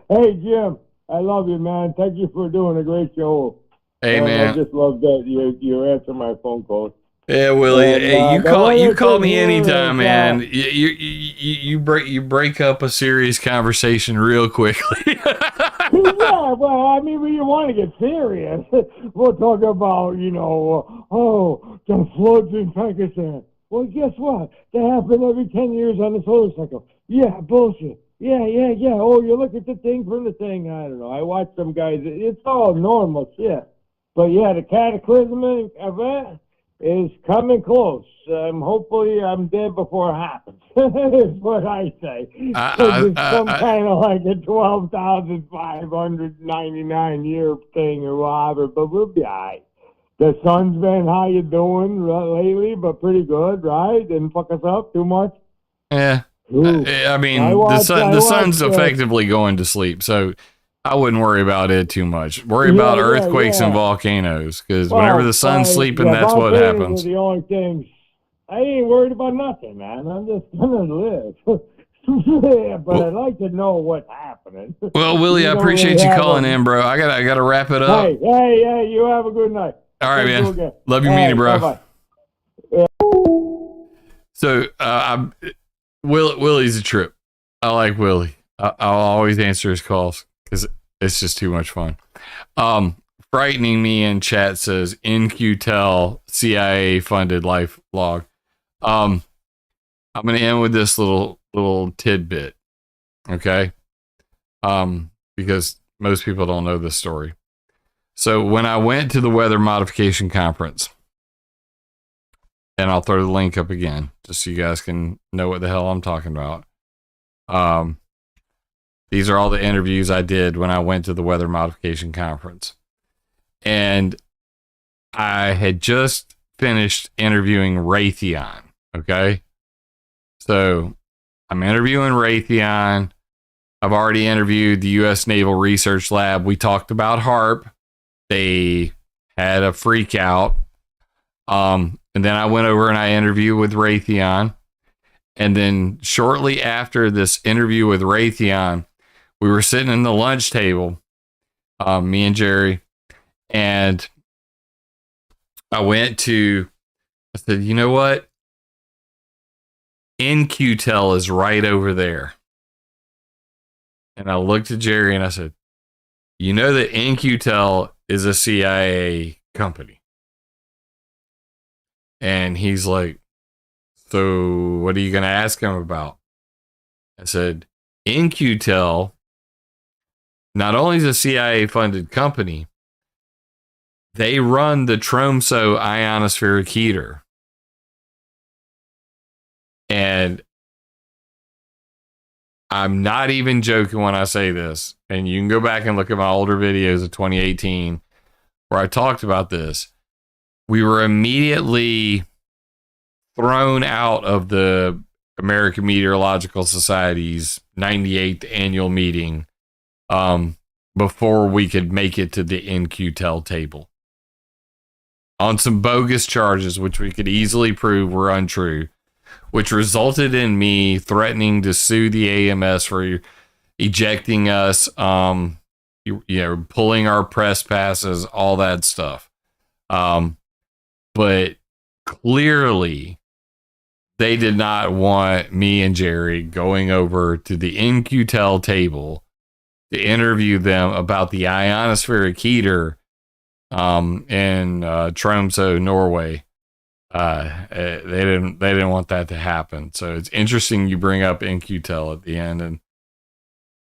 Hey, Jim, I love you, man. Thank you for doing a great show. Hey, man. I just love that you answer my phone calls. Yeah, Willie. Hey, you call me anytime, man. You break up a serious conversation real quickly. Yeah, well, I mean, when you want to get serious, we'll talk about, the floods in Pakistan. Well, guess what? They happen every 10 years on the solar cycle. Yeah, bullshit. Yeah. Oh, you look at the thing from the thing. I don't know. I watch some guys. It's all normal shit. But yeah, the cataclysmic event is coming close. Hopefully I'm dead before it happens. Is what I say. It's some kind of like a 12,599 year thing or whatever, but we'll be all right. The sun's been how you doing lately, but pretty good, right? Didn't fuck us up too much. Yeah. I mean, the sun's effectively going to sleep, so I wouldn't worry about it too much. Worry about earthquakes and volcanoes, because whenever the sun's sleeping, that's what happens. The only things I ain't worried about nothing, man. I'm just gonna live. Yeah, but I'd like to know what's happening. Well, Willie, I appreciate you calling in, bro. I gotta wrap it up. Hey, you have a good night. All right, man. Love you, meeting, bro. Bye-bye. So, Willie's a trip. I like Willie. I'll always answer his calls because it's just too much fun. Frightening me in chat says NQTEL CIA funded life log. I'm going to end with this little tidbit. Okay. Because most people don't know this story. So when I went to the weather modification conference, and I'll throw the link up again just so you guys can know what the hell I'm talking about. These are all the interviews I did when I went to the weather modification conference. And I had just finished interviewing Raytheon. Okay. So I'm interviewing Raytheon. I've already interviewed the U.S. Naval Research Lab. We talked about HARP. They had a freak out. And then I went over and I interviewed with Raytheon. And then shortly after this interview with Raytheon, we were sitting in the lunch table, me and Jerry, and I said, you know what? NQTEL is right over there. And I looked at Jerry and I said, you know that NQTEL is a CIA company. And he's like, so what are you going to ask him about? I said, NQTEL not only is a CIA funded company, they run the Tromso ionospheric heater. And I'm not even joking when I say this. And you can go back and look at my older videos of 2018 where I talked about this. We were immediately thrown out of the American Meteorological Society's 98th annual meeting before we could make it to the NQTEL table on some bogus charges, which we could easily prove were untrue, which resulted in me threatening to sue the AMS for ejecting us, pulling our press passes, all that stuff. But clearly, they did not want me and Jerry going over to the NQTEL table to interview them about the ionospheric heater in Tromso, Norway. They didn't want that to happen. So it's interesting you bring up NQTEL at the end,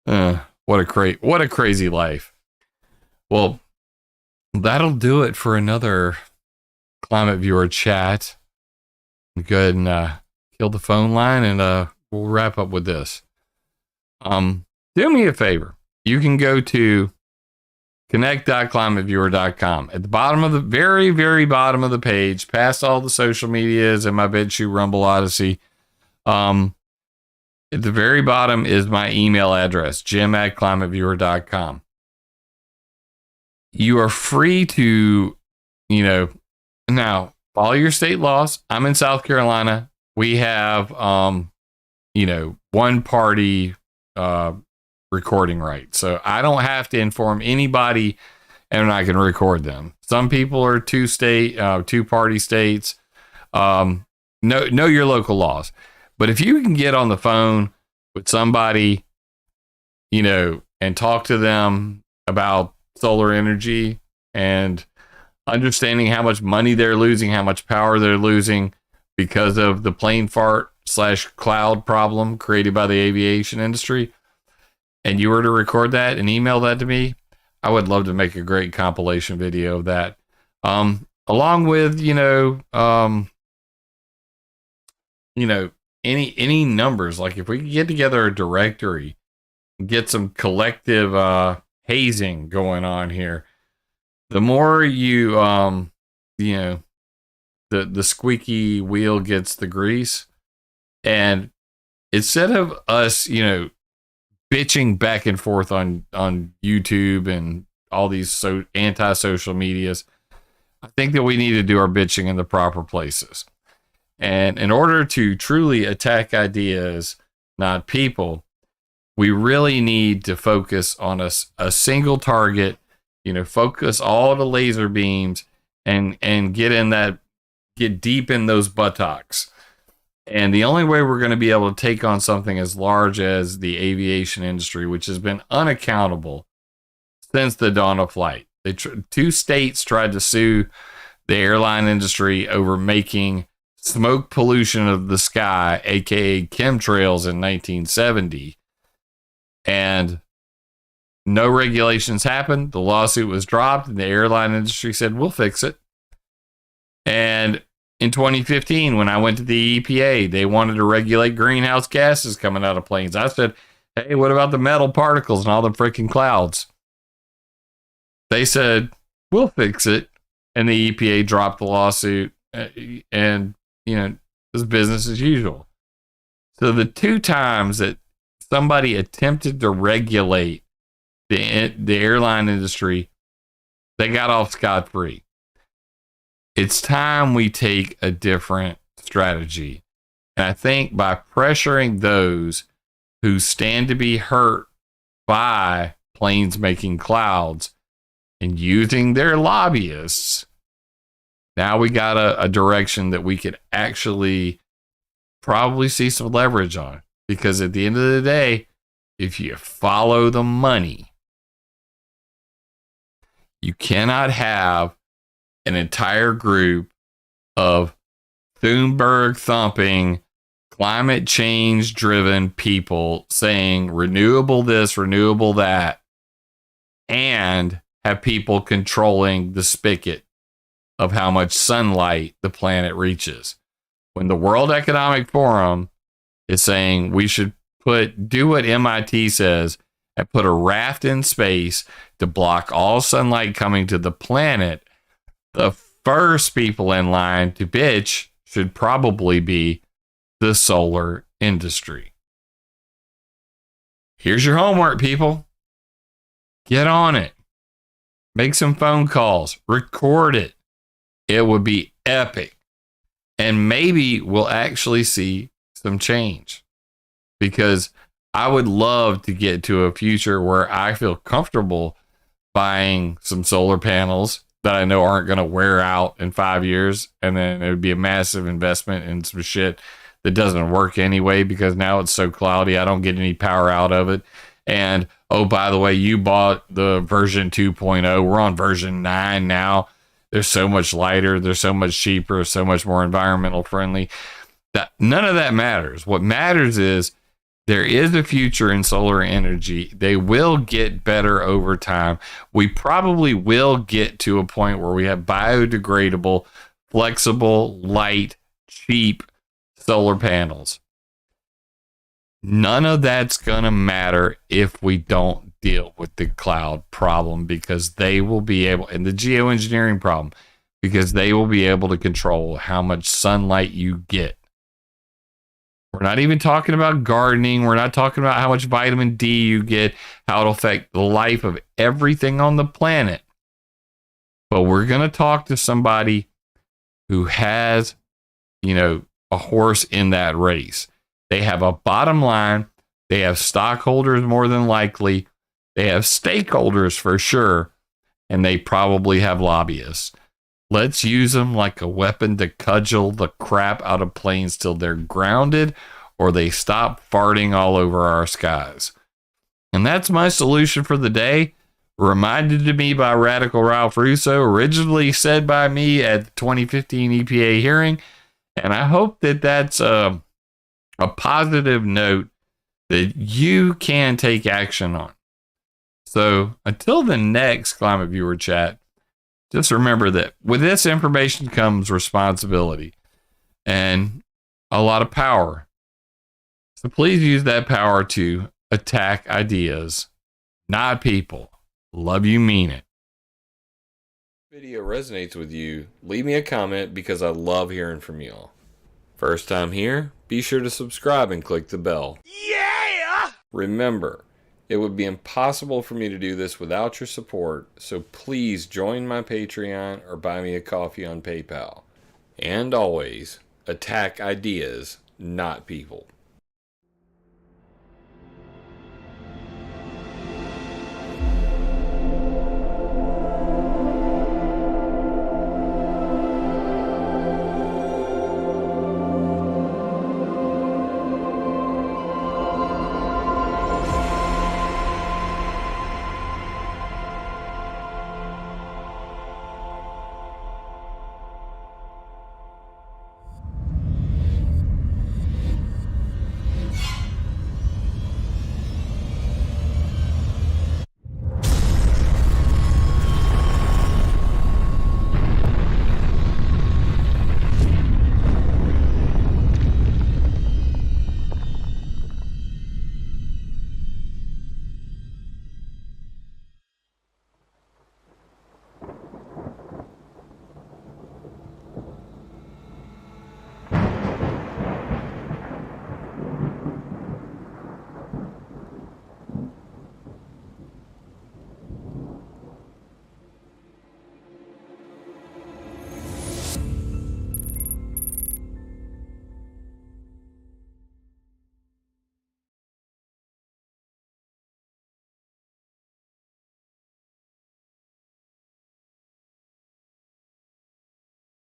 and what a crazy life. Well, that'll do it for another ClimateViewer chat. Go ahead and kill the phone line, and we'll wrap up with this. Do me a favor. You can go to connect.climateviewer.com. At the bottom of the very, very bottom of the page, past all the social medias and my BitChute, Rumble, Odyssey, at the very bottom is my email address, jim@climateviewer.com. You are free to, now follow your state laws. I'm in South Carolina. We have, one party recording rights. So I don't have to inform anybody, and I can record them. Some people are two-party states. Know your local laws. But if you can get on the phone with somebody, and talk to them about solar energy and understanding how much money they're losing, how much power they're losing because of the plane fart / cloud problem created by the aviation industry, and you were to record that and email that to me, I would love to make a great compilation video of that. Along with, any numbers. Like if we could get together a directory, get some collective hazing going on here, the more you, the squeaky wheel gets the grease. And instead of us, bitching back and forth on YouTube and all these anti-social medias, I think that we need to do our bitching in the proper places. And in order to truly attack ideas, not people, we really need to focus on a single target, focus all the laser beams and get deep in those buttocks. And the only way we're going to be able to take on something as large as the aviation industry, which has been unaccountable since the dawn of flight. Two states tried to sue the airline industry over making smoke pollution of the sky, aka chemtrails, in 1970. And No regulations happened. The lawsuit was dropped, and the airline industry said, we'll fix it. And in 2015, when I went to the EPA, they wanted to regulate greenhouse gases coming out of planes. I said, hey, what about the metal particles and all the freaking clouds? They said, we'll fix it. And the EPA dropped the lawsuit, and, it was business as usual. So the 2 times that somebody attempted to regulate the airline industry, they got off scot-free. It's time we take a different strategy. And I think by pressuring those who stand to be hurt by planes making clouds and using their lobbyists, now we got a direction that we could actually probably see some leverage on. Because at the end of the day, if you follow the money, you cannot have an entire group of Thunberg thumping, climate change driven people saying renewable this, renewable that, and have people controlling the spigot of how much sunlight the planet reaches. When the World Economic Forum is saying we should do what MIT says and put a raft in space to block all sunlight coming to the planet, the first people in line to bitch should probably be the solar industry. Here's your homework, people. Get on it. Make some phone calls. Record it. It would be epic. And maybe we'll actually see some change. Because I would love to get to a future where I feel comfortable buying some solar panels that I know aren't going to wear out in 5 years. And then it would be a massive investment in some shit that doesn't work anyway, because now it's so cloudy, I don't get any power out of it. And, oh, by the way, you bought the version 2.0. We're on version 9 now. They're so much lighter. They're so much cheaper, so much more environmental friendly. That none of that matters. What matters is there is a future in solar energy. They will get better over time. We probably will get to a point where we have biodegradable, flexible, light, cheap solar panels. None of that's going to matter if we don't deal with the cloud problem, because they will be able, and the geoengineering problem, because they will be able to control how much sunlight you get. We're not even talking about gardening. We're not talking about how much vitamin D you get, how it'll affect the life of everything on the planet. But we're going to talk to somebody who has, a horse in that race. They have a bottom line. They have stockholders more than likely. They have stakeholders for sure. And they probably have lobbyists. Let's use them like a weapon to cudgel the crap out of planes till they're grounded or they stop farting all over our skies. And that's my solution for the day. Reminded to me by Radical Ralph Russo, originally said by me at the 2015 EPA hearing. And I hope that that's a positive note that you can take action on. So until the next Climate Viewer chat, just remember that with this information comes responsibility and a lot of power. So please use that power to attack ideas, not people. Love you, mean it. Video resonates with you, leave me a comment because I love hearing from y'all. First time here, be sure to subscribe and click the bell. Yeah! Remember, it would be impossible for me to do this without your support, so please join my Patreon or buy me a coffee on PayPal. And always, attack ideas, not people.